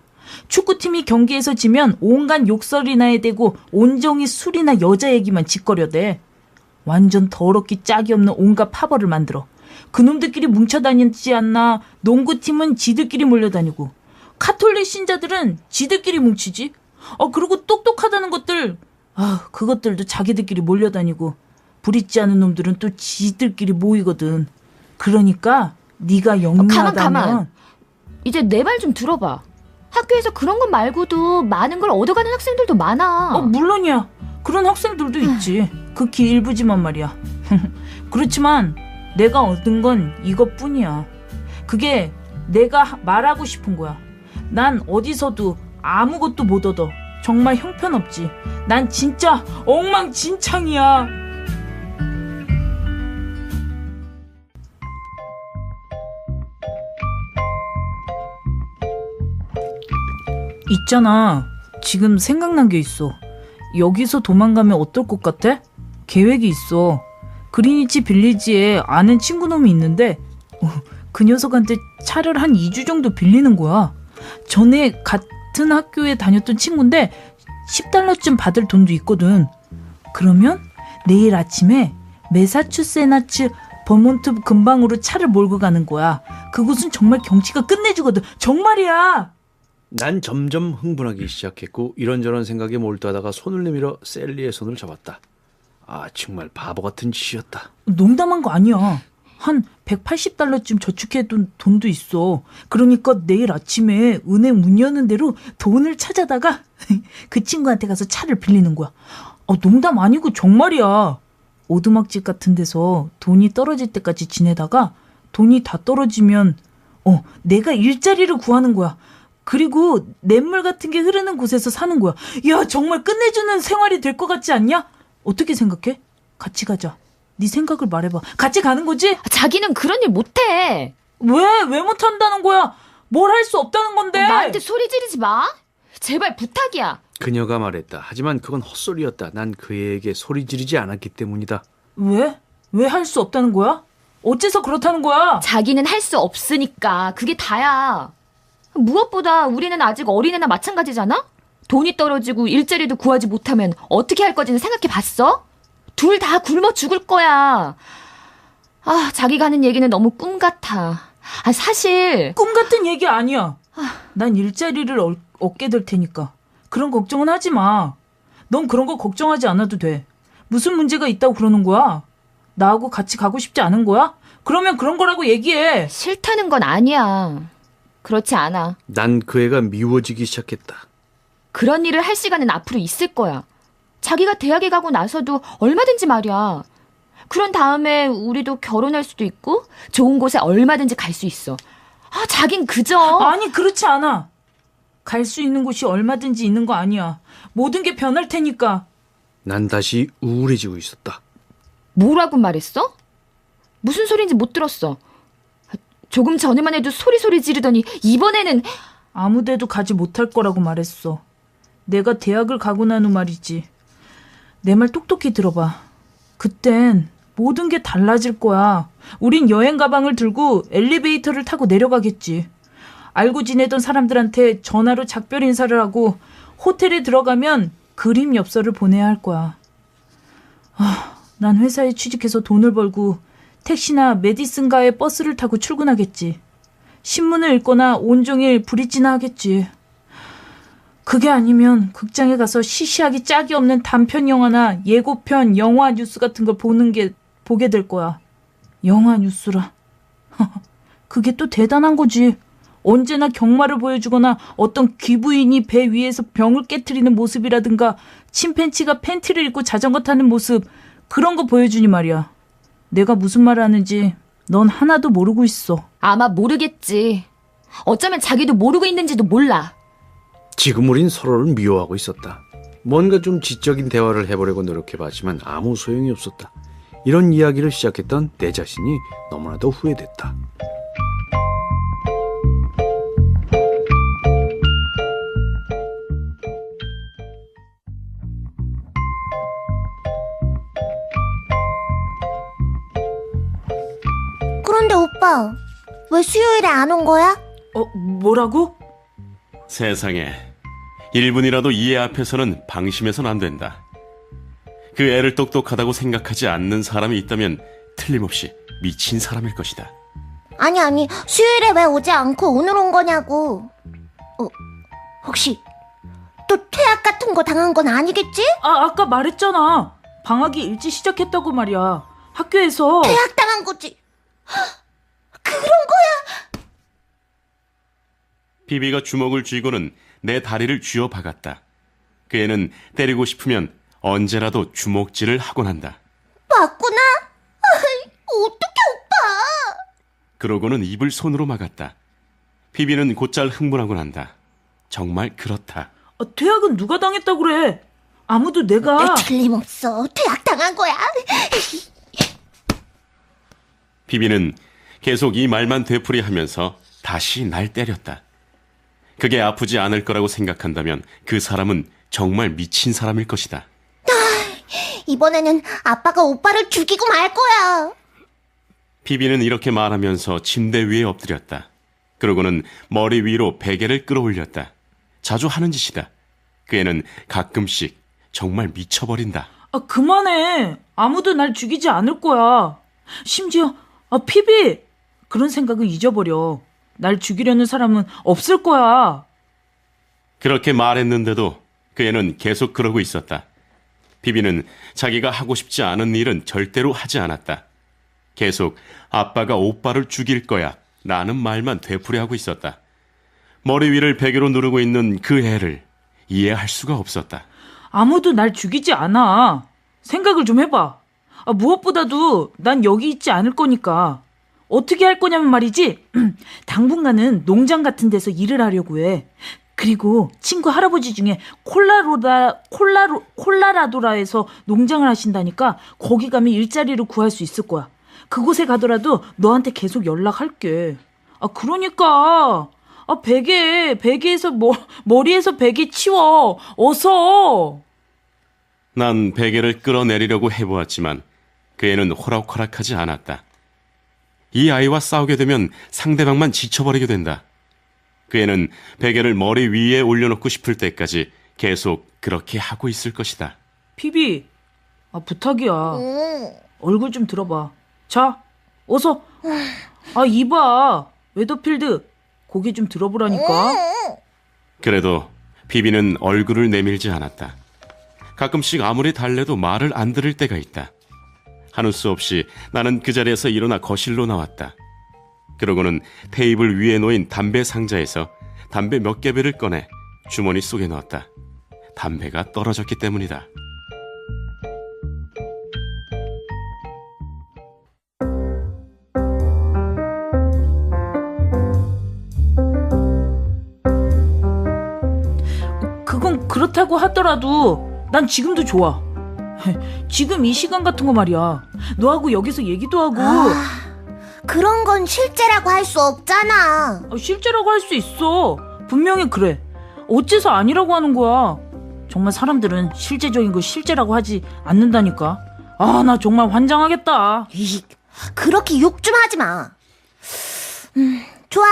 축구팀이 경기에서 지면 온갖 욕설이나 해대고 온종일 술이나 여자 얘기만 짓거려대. 완전 더럽기 짝이 없는 온갖 파벌을 만들어. 그놈들끼리 뭉쳐다니지 않나. 농구팀은 지들끼리 몰려다니고, 카톨릭 신자들은 지들끼리 뭉치지. 그리고 똑똑하다는 것들, 그것들도 자기들끼리 몰려다니고, 부리지 않은 놈들은 또 지들끼리 모이거든. 그러니까 네가 영리하다면... 가만. 이제 내 말 좀 들어봐. 학교에서 그런 것 말고도 많은 걸 얻어가는 학생들도 많아. 물론이야. 그런 학생들도 있지. 극히 일부지만 말이야. 그렇지만 내가 얻은 건 이것뿐이야. 그게 내가 말하고 싶은 거야. 난 어디서도 아무것도 못 얻어. 정말 형편없지. 난 진짜 엉망진창이야. 있잖아. 지금 생각난 게 있어. 여기서 도망가면 어떨 것 같아? 계획이 있어. 그리니치 빌리지에 아는 친구놈이 있는데 그 녀석한테 차를 한 2주 정도 빌리는 거야. 전에 같은 학교에 다녔던 친구인데 $10쯤 받을 돈도 있거든. 그러면 내일 아침에 매사추세나츠 버몬트 근방으로 차를 몰고 가는 거야. 그곳은 정말 경치가 끝내주거든. 정말이야. 난 점점 흥분하기 시작했고 이런저런 생각에 몰두하다가 손을 내밀어 셀리의 손을 잡았다. 아, 정말 바보 같은 짓이었다. 농담한 거 아니야. 한 $180쯤 저축해둔 돈도 있어. 그러니까 내일 아침에 은행 문 여는 대로 돈을 찾아다가 그 친구한테 가서 차를 빌리는 거야. 농담 아니고 정말이야. 오두막집 같은 데서 돈이 떨어질 때까지 지내다가 돈이 다 떨어지면 내가 일자리를 구하는 거야. 그리고 냇물 같은 게 흐르는 곳에서 사는 거야. 야, 정말 끝내주는 생활이 될 것 같지 않냐? 어떻게 생각해? 같이 가자. 네 생각을 말해봐. 같이 가는 거지? 자기는 그런 일 못해. 왜 못한다는 거야? 뭘 할 수 없다는 건데? 나한테 소리 지르지 마. 제발 부탁이야. 그녀가 말했다. 하지만 그건 헛소리였다. 난 그에게 소리 지르지 않았기 때문이다. 왜? 왜 할 수 없다는 거야? 어째서 그렇다는 거야? 자기는 할 수 없으니까. 그게 다야. 무엇보다 우리는 아직 어린애나 마찬가지잖아? 돈이 떨어지고 일자리도 구하지 못하면 어떻게 할 거지는 생각해 봤어? 둘 다 굶어 죽을 거야. 자기가 하는 얘기는 너무 꿈 같아. 사실 꿈 같은 얘기 아니야. 난 일자리를 얻게 될 테니까. 그런 걱정은 하지 마. 넌 그런 거 걱정하지 않아도 돼. 무슨 문제가 있다고 그러는 거야? 나하고 같이 가고 싶지 않은 거야? 그러면 그런 거라고 얘기해. 싫다는 건 아니야. 그렇지 않아. 난 그 애가 미워지기 시작했다. 그런 일을 할 시간은 앞으로 있을 거야. 자기가 대학에 가고 나서도 얼마든지 말이야. 그런 다음에 우리도 결혼할 수도 있고 좋은 곳에 얼마든지 갈 수 있어. 자긴 그저... 아니, 그렇지 않아. 갈 수 있는 곳이 얼마든지 있는 거 아니야. 모든 게 변할 테니까. 난 다시 우울해지고 있었다. 뭐라고 말했어? 무슨 소리인지 못 들었어. 조금 전에만 해도 소리 지르더니 이번에는... 아무 데도 가지 못할 거라고 말했어. 내가 대학을 가고 난 후 말이지. 내 말 똑똑히 들어봐. 그땐 모든 게 달라질 거야. 우린 여행 가방을 들고 엘리베이터를 타고 내려가겠지. 알고 지내던 사람들한테 전화로 작별 인사를 하고 호텔에 들어가면 그림 엽서를 보내야 할 거야. 난 회사에 취직해서 돈을 벌고 택시나 메디슨가의 버스를 타고 출근하겠지. 신문을 읽거나 온종일 브릿지나 하겠지. 그게 아니면 극장에 가서 시시하기 짝이 없는 단편 영화나 예고편, 영화 뉴스 같은 걸 보게 될 거야. 영화 뉴스라. 그게 또 대단한 거지. 언제나 경마를 보여주거나 어떤 귀부인이 배 위에서 병을 깨트리는 모습이라든가 침팬치가 팬티를 입고 자전거 타는 모습, 그런 거 보여주니 말이야. 내가 무슨 말을 하는지 넌 하나도 모르고 있어. 아마 모르겠지. 어쩌면 자기도 모르고 있는지도 몰라. 지금 우린 서로를 미워하고 있었다. 뭔가 좀 지적인 대화를 해보려고 노력해봤지만 아무 소용이 없었다. 이런 이야기를 시작했던 내 자신이 너무나도 후회됐다. 그런데 오빠, 왜 수요일에 안 온 거야? 뭐라고? 세상에, 1분이라도 이 애 앞에서는 방심해서는 안 된다. 그 애를 똑똑하다고 생각하지 않는 사람이 있다면 틀림없이 미친 사람일 것이다. 아니, 수요일에 왜 오지 않고 오늘 온 거냐고. 혹시 또 퇴학 같은 거 당한 건 아니겠지? 아까 말했잖아. 방학이 일찍 시작했다고 말이야. 학교에서. 퇴학 당한 거지. 그런 거야. 비비가 주먹을 쥐고는 내 다리를 쥐어 박았다. 그 애는 때리고 싶으면 언제라도 주먹질을 하곤 한다. 맞구나. 어떡해 오빠. 그러고는 입을 손으로 막았다. 비비는 곧잘 흥분하곤 한다. 정말 그렇다. 퇴학은 누가 당했다고 그래? 아무도 내가. 틀림없어. 퇴학 당한 거야. 비비는 계속 이 말만 되풀이하면서 다시 날 때렸다. 그게 아프지 않을 거라고 생각한다면 그 사람은 정말 미친 사람일 것이다. 이번에는 아빠가 오빠를 죽이고 말 거야. 피비는 이렇게 말하면서 침대 위에 엎드렸다. 그러고는 머리 위로 베개를 끌어올렸다. 자주 하는 짓이다. 그 애는 가끔씩 정말 미쳐버린다. 아, 그만해. 아무도 날 죽이지 않을 거야. 심지어 피비, 그런 생각은 잊어버려. 날 죽이려는 사람은 없을 거야. 그렇게 말했는데도 그 애는 계속 그러고 있었다. 피비는 자기가 하고 싶지 않은 일은 절대로 하지 않았다. 계속 아빠가 오빠를 죽일 거야 라는 말만 되풀이하고 있었다. 머리 위를 베개로 누르고 있는 그 애를 이해할 수가 없었다. 아무도 날 죽이지 않아. 생각을 좀 해봐. 무엇보다도 난 여기 있지 않을 거니까. 어떻게 할 거냐면 말이지. 당분간은 농장 같은 데서 일을 하려고 해. 그리고 친구 할아버지 중에 콜라라도라에서 농장을 하신다니까 거기 가면 일자리를 구할 수 있을 거야. 그곳에 가더라도 너한테 계속 연락할게. 그러니까 베개에서 머리에서 베개 치워. 어서. 난 베개를 끌어내리려고 해보았지만 그 애는 호락호락하지 않았다. 이 아이와 싸우게 되면 상대방만 지쳐버리게 된다. 그 애는 베개를 머리 위에 올려놓고 싶을 때까지 계속 그렇게 하고 있을 것이다. 피비, 부탁이야. 얼굴 좀 들어봐. 자, 어서. 이봐. 웨더필드, 고개 좀 들어보라니까. 그래도 피비는 얼굴을 내밀지 않았다. 가끔씩 아무리 달래도 말을 안 들을 때가 있다. 하는 수 없이 나는 그 자리에서 일어나 거실로 나왔다. 그러고는 테이블 위에 놓인 담배 상자에서 담배 몇 개배를 꺼내 주머니 속에 넣었다. 담배가 떨어졌기 때문이다. 그건 그렇다고 하더라도 난 지금도 좋아. 지금 이 시간 같은 거 말이야. 너하고 여기서 얘기도 하고. 그런 건 실제라고 할 수 없잖아. 실제라고 할 수 있어. 분명히 그래. 어째서 아니라고 하는 거야. 정말 사람들은 실제적인 걸 실제라고 하지 않는다니까. 나 정말 환장하겠다. 그렇게 욕 좀 하지 마. 좋아.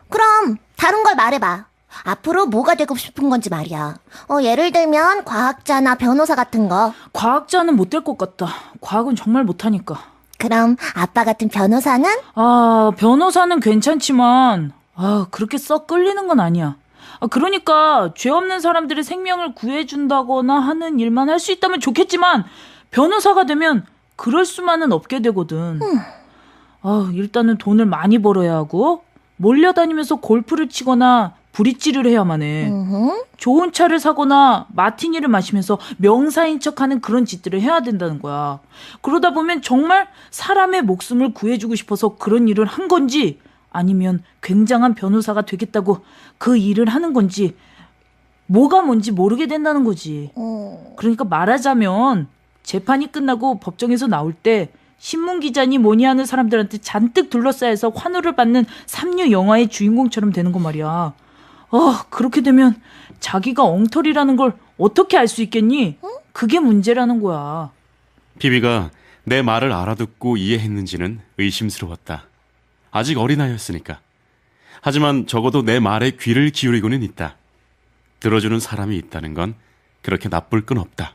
그럼 다른 걸 말해봐. 앞으로 뭐가 되고 싶은 건지 말이야. 예를 들면 과학자나 변호사 같은 거. 과학자는 못 될 것 같다. 과학은 정말 못하니까. 그럼 아빠 같은 변호사는? 변호사는 괜찮지만 그렇게 썩 끌리는 건 아니야. 그러니까 죄 없는 사람들의 생명을 구해준다거나 하는 일만 할 수 있다면 좋겠지만 변호사가 되면 그럴 수만은 없게 되거든. 일단은 돈을 많이 벌어야 하고 몰려다니면서 골프를 치거나 브릿지를 해야만 해. 좋은 차를 사거나 마티니를 마시면서 명사인 척하는 그런 짓들을 해야 된다는 거야. 그러다 보면 정말 사람의 목숨을 구해주고 싶어서 그런 일을 한 건지 아니면 굉장한 변호사가 되겠다고 그 일을 하는 건지 뭐가 뭔지 모르게 된다는 거지. 그러니까 말하자면 재판이 끝나고 법정에서 나올 때 신문기자니 뭐니 하는 사람들한테 잔뜩 둘러싸여서 환호를 받는 삼류 영화의 주인공처럼 되는 거 말이야. 그렇게 되면 자기가 엉터리라는 걸 어떻게 알 수 있겠니? 그게 문제라는 거야. 피비가 내 말을 알아듣고 이해했는지는 의심스러웠다. 아직 어린아이였으니까. 하지만 적어도 내 말에 귀를 기울이고는 있다. 들어주는 사람이 있다는 건 그렇게 나쁠 건 없다.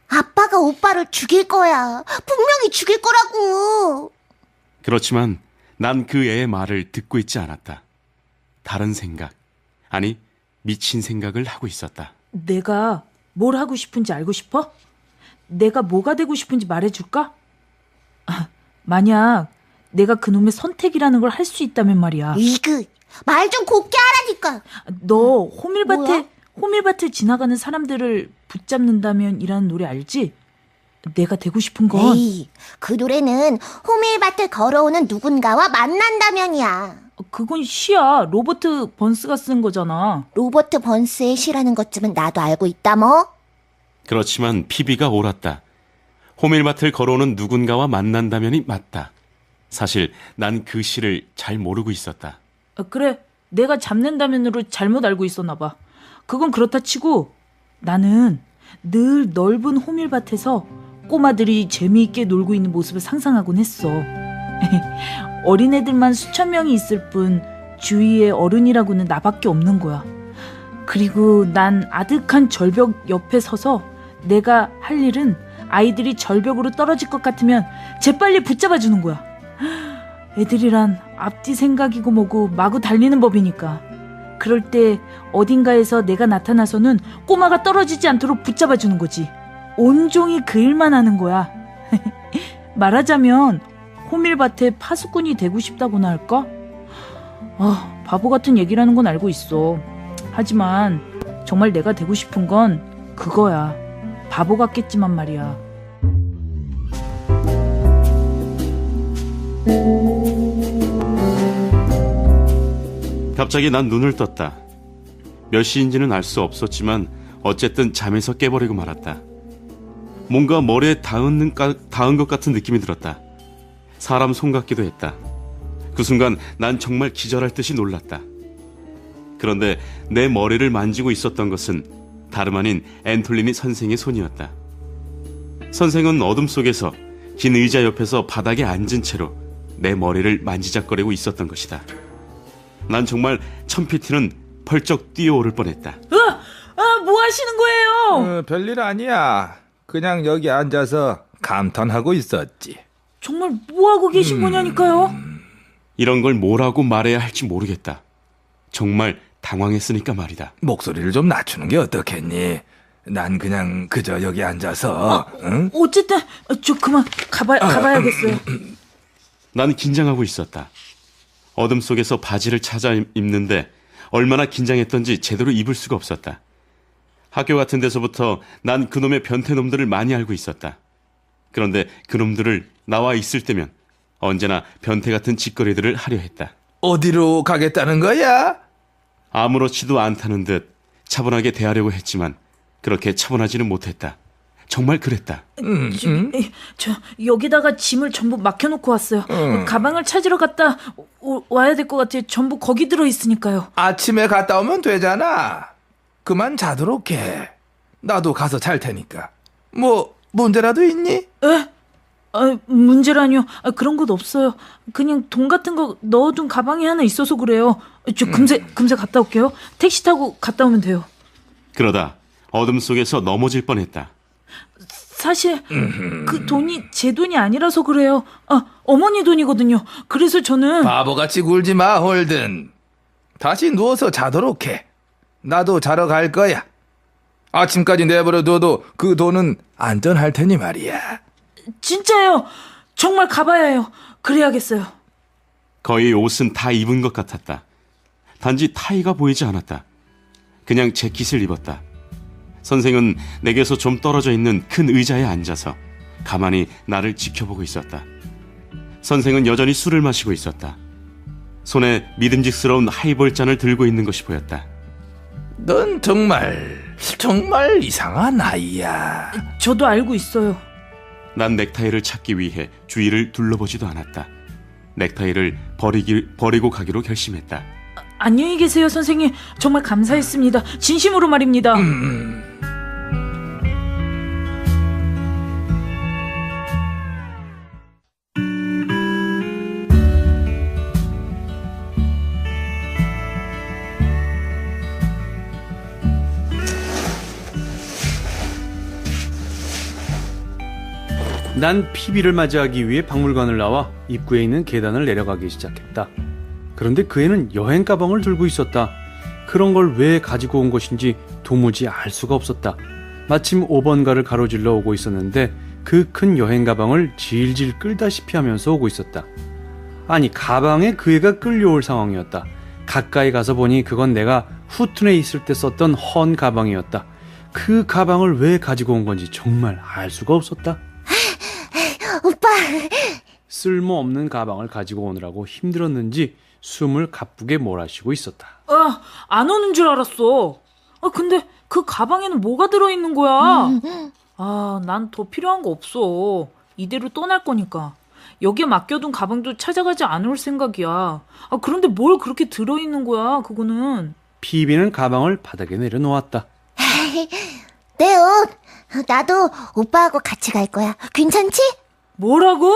아빠가 오빠를 죽일 거야. 분명히 죽일 거라고. 그렇지만 난 그 애의 말을 듣고 있지 않았다. 다른 생각, 아니 미친 생각을 하고 있었다. 내가 뭘 하고 싶은지 알고 싶어? 내가 뭐가 되고 싶은지 말해줄까? 만약 내가 그놈의 선택이라는 걸 할 수 있다면 말이야. 말 좀 곱게 하라니까. 너 호밀밭을 지나가는 사람들을 붙잡는다면 이라는 노래 알지? 내가 되고 싶은 건 그 노래는 호밀밭을 걸어오는 누군가와 만난다면이야. 그건 시야. 로버트 번스가 쓴 거잖아. 로버트 번스의 시라는 것쯤은 나도 알고 있다 뭐. 그렇지만 피비가 옳았다. 호밀밭을 걸어오는 누군가와 만난다면이 맞다. 사실 난 그 시를 잘 모르고 있었다. 그래, 내가 잡는다면으로 잘못 알고 있었나 봐. 그건 그렇다 치고 나는 늘 넓은 호밀밭에서 꼬마들이 재미있게 놀고 있는 모습을 상상하곤 했어. 어린애들만 수천 명이 있을 뿐 주위에 어른이라고는 나밖에 없는 거야. 그리고 난 아득한 절벽 옆에 서서 내가 할 일은 아이들이 절벽으로 떨어질 것 같으면 재빨리 붙잡아주는 거야. 애들이란 앞뒤 생각이고 뭐고 마구 달리는 법이니까. 그럴 때 어딘가에서 내가 나타나서는 꼬마가 떨어지지 않도록 붙잡아주는 거지. 온종일 그 일만 하는 거야. 말하자면 호밀밭의 파수꾼이 되고 싶다고나 할까? 바보 같은 얘기라는 건 알고 있어. 하지만 정말 내가 되고 싶은 건 그거야. 바보 같겠지만 말이야. 갑자기 난 눈을 떴다. 몇 시인지는 알 수 없었지만 어쨌든 잠에서 깨버리고 말았다. 뭔가 머리에 닿은 것 같은 느낌이 들었다. 사람 손 같기도 했다. 그 순간 난 정말 기절할 듯이 놀랐다. 그런데 내 머리를 만지고 있었던 것은 다름 아닌 앤톨리니 선생의 손이었다. 선생은 어둠 속에서 긴 의자 옆에서 바닥에 앉은 채로 내 머리를 만지작거리고 있었던 것이다. 난 정말 천피티는 펄쩍 뛰어오를 뻔했다. 뭐 하시는 거예요? 별일 아니야. 그냥 여기 앉아서 감탄하고 있었지. 정말 뭐 하고 계신 거냐니까요? 이런 걸 뭐라고 말해야 할지 모르겠다. 정말 당황했으니까 말이다. 목소리를 좀 낮추는 게 어떻겠니? 난 그냥 그저 여기 앉아서. 응? 어쨌든 저 그만 가봐야겠어요. 난 긴장하고 있었다. 어둠 속에서 바지를 찾아 입는데 얼마나 긴장했던지 제대로 입을 수가 없었다. 학교 같은 데서부터 난 그놈의 변태놈들을 많이 알고 있었다. 그런데 그놈들을 나와 있을 때면 언제나 변태 같은 짓거리들을 하려 했다. 어디로 가겠다는 거야? 아무렇지도 않다는 듯 차분하게 대하려고 했지만 그렇게 차분하지는 못했다. 정말 그랬다. 저 여기다가 짐을 전부 맡겨놓고 왔어요. 가방을 찾으러 갔다 와야 될 것 같아요. 전부 거기 들어있으니까요. 아침에 갔다 오면 되잖아. 그만 자도록 해. 나도 가서 잘 테니까. 뭐 문제라도 있니? 에? 문제라뇨. 그런 것 없어요. 그냥 돈 같은 거 넣어둔 가방이 하나 있어서 그래요. 저 금세 갔다 올게요. 택시 타고 갔다 오면 돼요. 그러다 어둠 속에서 넘어질 뻔했다. 사실 그 돈이 제 돈이 아니라서 그래요. 어머니 돈이거든요. 그래서 저는 바보같이 굴지 마, 홀든. 다시 누워서 자도록 해. 나도 자러 갈 거야. 아침까지 내버려 둬도 그 돈은 안전할 테니 말이야. 진짜예요. 정말 가봐야 해요. 그래야겠어요. 거의 옷은 다 입은 것 같았다. 단지 타이가 보이지 않았다. 그냥 재킷을 입었다. 선생은 내게서 좀 떨어져 있는 큰 의자에 앉아서 가만히 나를 지켜보고 있었다. 선생은 여전히 술을 마시고 있었다. 손에 믿음직스러운 하이볼 잔을 들고 있는 것이 보였다. 넌 정말 이상한 아이야. 저도 알고 있어요. 난 넥타이를 찾기 위해 주위를 둘러보지도 않았다. 넥타이를 버리고 가기로 결심했다. 안녕히 계세요, 선생님. 정말 감사했습니다. 진심으로 말입니다. 난 피비를 맞이하기 위해 박물관을 나와 입구에 있는 계단을 내려가기 시작했다. 그런데 그 애는 여행 가방을 들고 있었다. 그런 걸 왜 가지고 온 것인지 도무지 알 수가 없었다. 마침 5번가를 가로질러 오고 있었는데 그 큰 여행 가방을 질질 끌다시피 하면서 오고 있었다. 아니, 가방에 그 애가 끌려올 상황이었다. 가까이 가서 보니 그건 내가 후튼에 있을 때 썼던 헌 가방이었다. 그 가방을 왜 가지고 온 건지 정말 알 수가 없었다. 오빠. 쓸모없는 가방을 가지고 오느라고 힘들었는지 숨을 가쁘게 몰아쉬고 있었다. 안 오는 줄 알았어. 근데 그 가방에는 뭐가 들어있는 거야? 난 더 필요한 거 없어. 이대로 떠날 거니까. 여기에 맡겨둔 가방도 찾아가지 않을 생각이야. 그런데 뭘 그렇게 들어있는 거야, 그거는. 피비는 가방을 바닥에 내려놓았다. 내 옷. 나도 오빠하고 같이 갈 거야. 괜찮지? 뭐라고?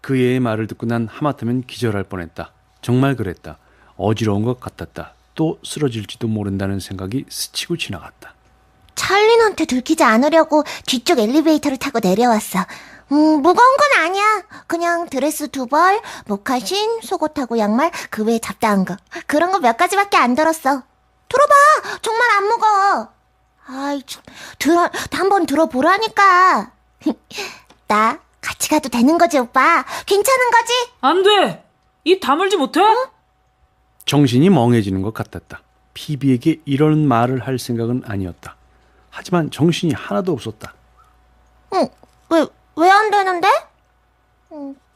그 애의 말을 듣고 난 하마터면 기절할 뻔했다. 정말 그랬다. 어지러운 것 같았다. 또 쓰러질지도 모른다는 생각이 스치고 지나갔다. 찰린한테 들키지 않으려고 뒤쪽 엘리베이터를 타고 내려왔어. 무거운 건 아니야. 그냥 드레스 2벌, 모카신, 속옷하고 양말, 그 외에 잡다한 거. 그런 거 몇 가지밖에 안 들었어. 들어봐. 정말 안 무거워. 아이, 참. 한번 들어보라니까. 나 같이 가도 되는 거지, 오빠? 괜찮은 거지? 안 돼! 입 다물지 못해? 정신이 멍해지는 것 같았다. 피비에게 이런 말을 할 생각은 아니었다. 하지만 정신이 하나도 없었다. 왜 안 되는데?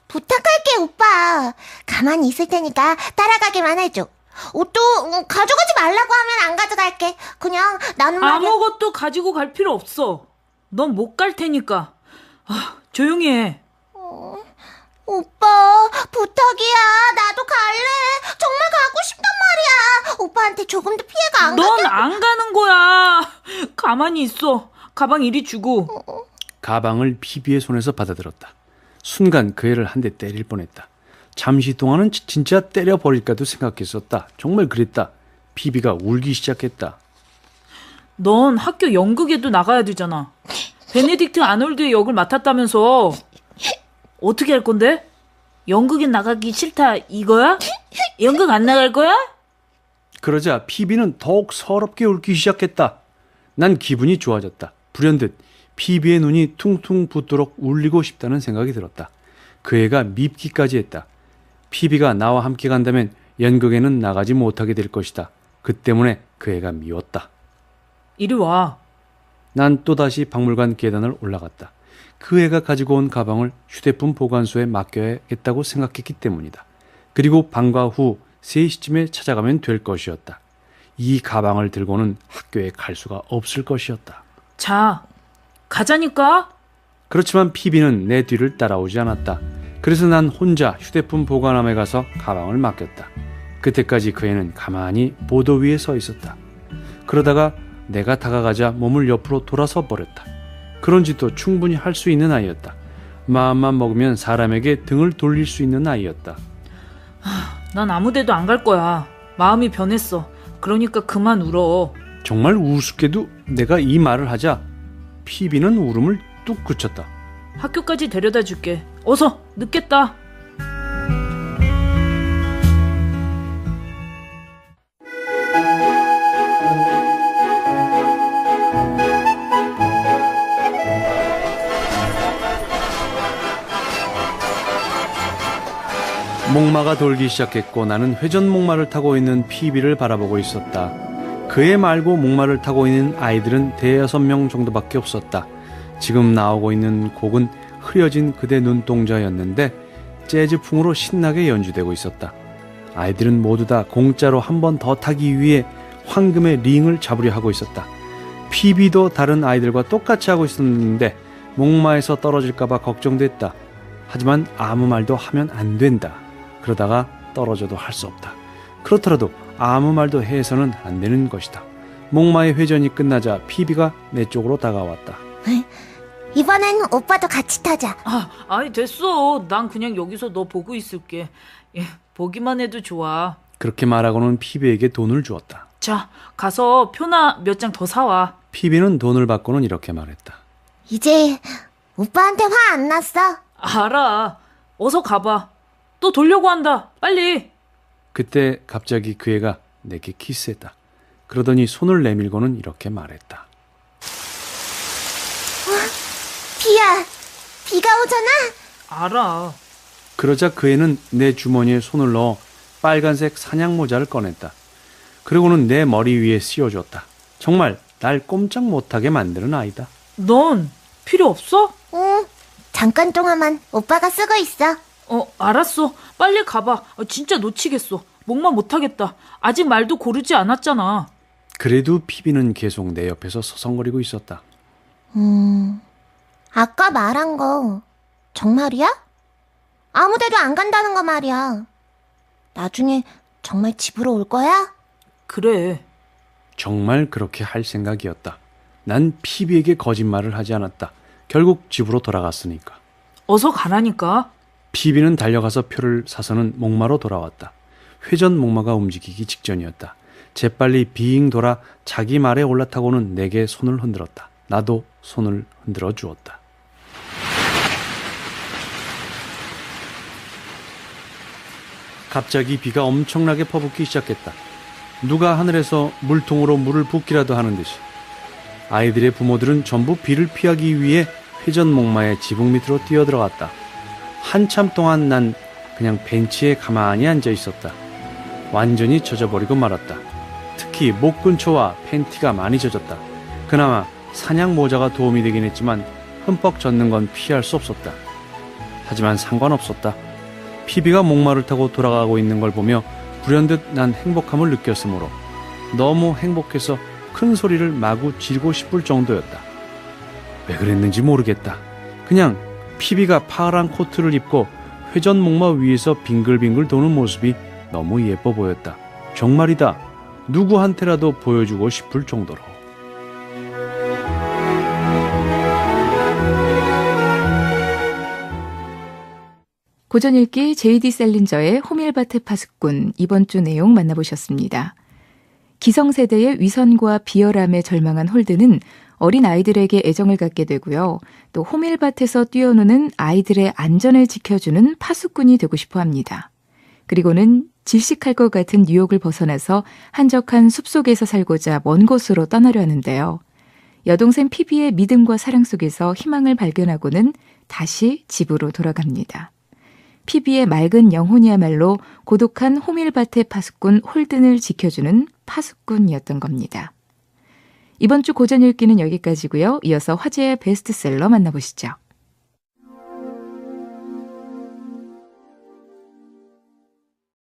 부탁할게, 오빠. 가만히 있을 테니까 따라가기만 해줘. 옷도 가져가지 말라고 하면 안 가져갈게. 그냥 난 말이야. 아무것도 가지고 갈 필요 없어. 넌 못 갈 테니까. 조용히 해. 오빠, 부탁이야. 나도 갈래. 정말 가고 싶단 말이야. 오빠한테 조금도 피해가 안 넌 가게. 안 가는 거야. 가만히 있어. 가방 이리 주고. 가방을 피비의 손에서 받아들었다. 순간 그 애를 한 대 때릴 뻔했다. 잠시 동안은 진짜 때려버릴까도 생각했었다. 정말 그랬다. 피비가 울기 시작했다. 넌 학교 연극에도 나가야 되잖아. 베네딕트 아놀드의 역을 맡았다면서. 어떻게 할 건데? 연극에 나가기 싫다 이거야? 연극 안 나갈 거야? 그러자 피비는 더욱 서럽게 울기 시작했다. 난 기분이 좋아졌다. 불현듯 피비의 눈이 퉁퉁 붓도록 울리고 싶다는 생각이 들었다. 그 애가 밉기까지 했다. 피비가 나와 함께 간다면 연극에는 나가지 못하게 될 것이다. 그 때문에 그 애가 미웠다. 이리 와. 난 또다시 박물관 계단을 올라갔다. 그 애가 가지고 온 가방을 휴대폰 보관소에 맡겨야겠다고 생각했기 때문이다. 그리고 방과 후 3시쯤에 찾아가면 될 것이었다. 이 가방을 들고는 학교에 갈 수가 없을 것이었다. 자, 가자니까. 그렇지만 피비는 내 뒤를 따라오지 않았다. 그래서 난 혼자 휴대폰 보관함에 가서 가방을 맡겼다. 그때까지 그 애는 가만히 보도 위에 서 있었다. 그러다가 내가 다가가자 몸을 옆으로 돌아서 버렸다. 그런 짓도 충분히 할 수 있는 아이였다. 마음만 먹으면 사람에게 등을 돌릴 수 있는 아이였다. 난 아무 데도 안 갈 거야. 마음이 변했어. 그러니까 그만 울어. 정말 우습게도 내가 이 말을 하자 피비는 울음을 뚝 그쳤다. 학교까지 데려다 줄게. 어서, 늦겠다. 목마가 돌기 시작했고 나는 회전 목마를 타고 있는 피비를 바라보고 있었다. 그애 말고 목마를 타고 있는 아이들은 5-6명 정도밖에 없었다. 지금 나오고 있는 곡은 흐려진 그대 눈동자였는데 재즈풍으로 신나게 연주되고 있었다. 아이들은 모두 다 공짜로 한 번 더 타기 위해 황금의 링을 잡으려 하고 있었다. 피비도 다른 아이들과 똑같이 하고 있었는데 목마에서 떨어질까봐 걱정됐다. 하지만 아무 말도 하면 안 된다. 그러다가 떨어져도 할 수 없다. 그렇더라도 아무 말도 해서는 안 되는 것이다. 목마의 회전이 끝나자 피비가 내 쪽으로 다가왔다. 이번엔 오빠도 같이 타자. 아이 됐어. 난 그냥 여기서 너 보고 있을게. 예, 보기만 해도 좋아. 그렇게 말하고는 피비에게 돈을 주었다. 자, 가서 표나 몇 장 더 사와. 피비는 돈을 받고는 이렇게 말했다. 이제 오빠한테 화 안 났어? 알아. 어서 가봐. 또 돌려고 한다. 빨리. 그때 갑자기 그 애가 내게 키스했다. 그러더니 손을 내밀고는 이렇게 말했다. 비야, 비가 오잖아? 알아. 그러자 그 애는 내 주머니에 손을 넣어 빨간색 사냥 모자를 꺼냈다. 그리고는 내 머리 위에 씌워줬다. 정말 날 꼼짝 못하게 만드는 아이다. 넌 필요 없어? 응, 잠깐 동안만 오빠가 쓰고 있어. 알았어. 빨리 가봐. 진짜 놓치겠어. 목마 못하겠다. 아직 말도 고르지 않았잖아. 그래도 피비는 계속 내 옆에서 서성거리고 있었다. 아까 말한 거 정말이야? 아무 데도 안 간다는 거 말이야. 나중에 정말 집으로 올 거야? 그래. 정말 그렇게 할 생각이었다. 난 피비에게 거짓말을 하지 않았다. 결국 집으로 돌아갔으니까. 어서 가라니까. 피비는 달려가서 표를 사서는 목마로 돌아왔다. 회전 목마가 움직이기 직전이었다. 재빨리 빙 돌아 자기 말에 올라타고는 내게 손을 흔들었다. 나도 손을 흔들어 주었다. 갑자기 비가 엄청나게 퍼붓기 시작했다. 누가 하늘에서 물통으로 물을 붓기라도 하는 듯이. 아이들의 부모들은 전부 비를 피하기 위해 회전 목마의 지붕 밑으로 뛰어들어갔다. 한참 동안 난 그냥 벤치에 가만히 앉아 있었다. 완전히 젖어버리고 말았다. 특히 목 근처와 팬티가 많이 젖었다. 그나마 사냥 모자가 도움이 되긴 했지만 흠뻑 젖는 건 피할 수 없었다. 하지만 상관없었다. 피비가 목마를 타고 돌아가고 있는 걸 보며 불현듯 난 행복함을 느꼈으므로 너무 행복해서 큰 소리를 마구 지르고 싶을 정도였다. 왜 그랬는지 모르겠다. 그냥 피비가 파란 코트를 입고 회전 목마 위에서 빙글빙글 도는 모습이 너무 예뻐 보였다. 정말이다. 누구한테라도 보여주고 싶을 정도로. 고전 읽기 J.D. 셀린저의 호밀밭의 파수꾼, 이번 주 내용 만나보셨습니다. 기성세대의 위선과 비열함에 절망한 홀드는 어린 아이들에게 애정을 갖게 되고요. 또 호밀밭에서 뛰어노는 아이들의 안전을 지켜주는 파수꾼이 되고 싶어 합니다. 그리고는 질식할 것 같은 뉴욕을 벗어나서 한적한 숲속에서 살고자 먼 곳으로 떠나려 하는데요. 여동생 피비의 믿음과 사랑 속에서 희망을 발견하고는 다시 집으로 돌아갑니다. 피비의 맑은 영혼이야말로 고독한 호밀밭의 파수꾼 홀든을 지켜주는 파수꾼이었던 겁니다. 이번 주 고전 읽기는 여기까지고요. 이어서 화제의 베스트셀러 만나보시죠.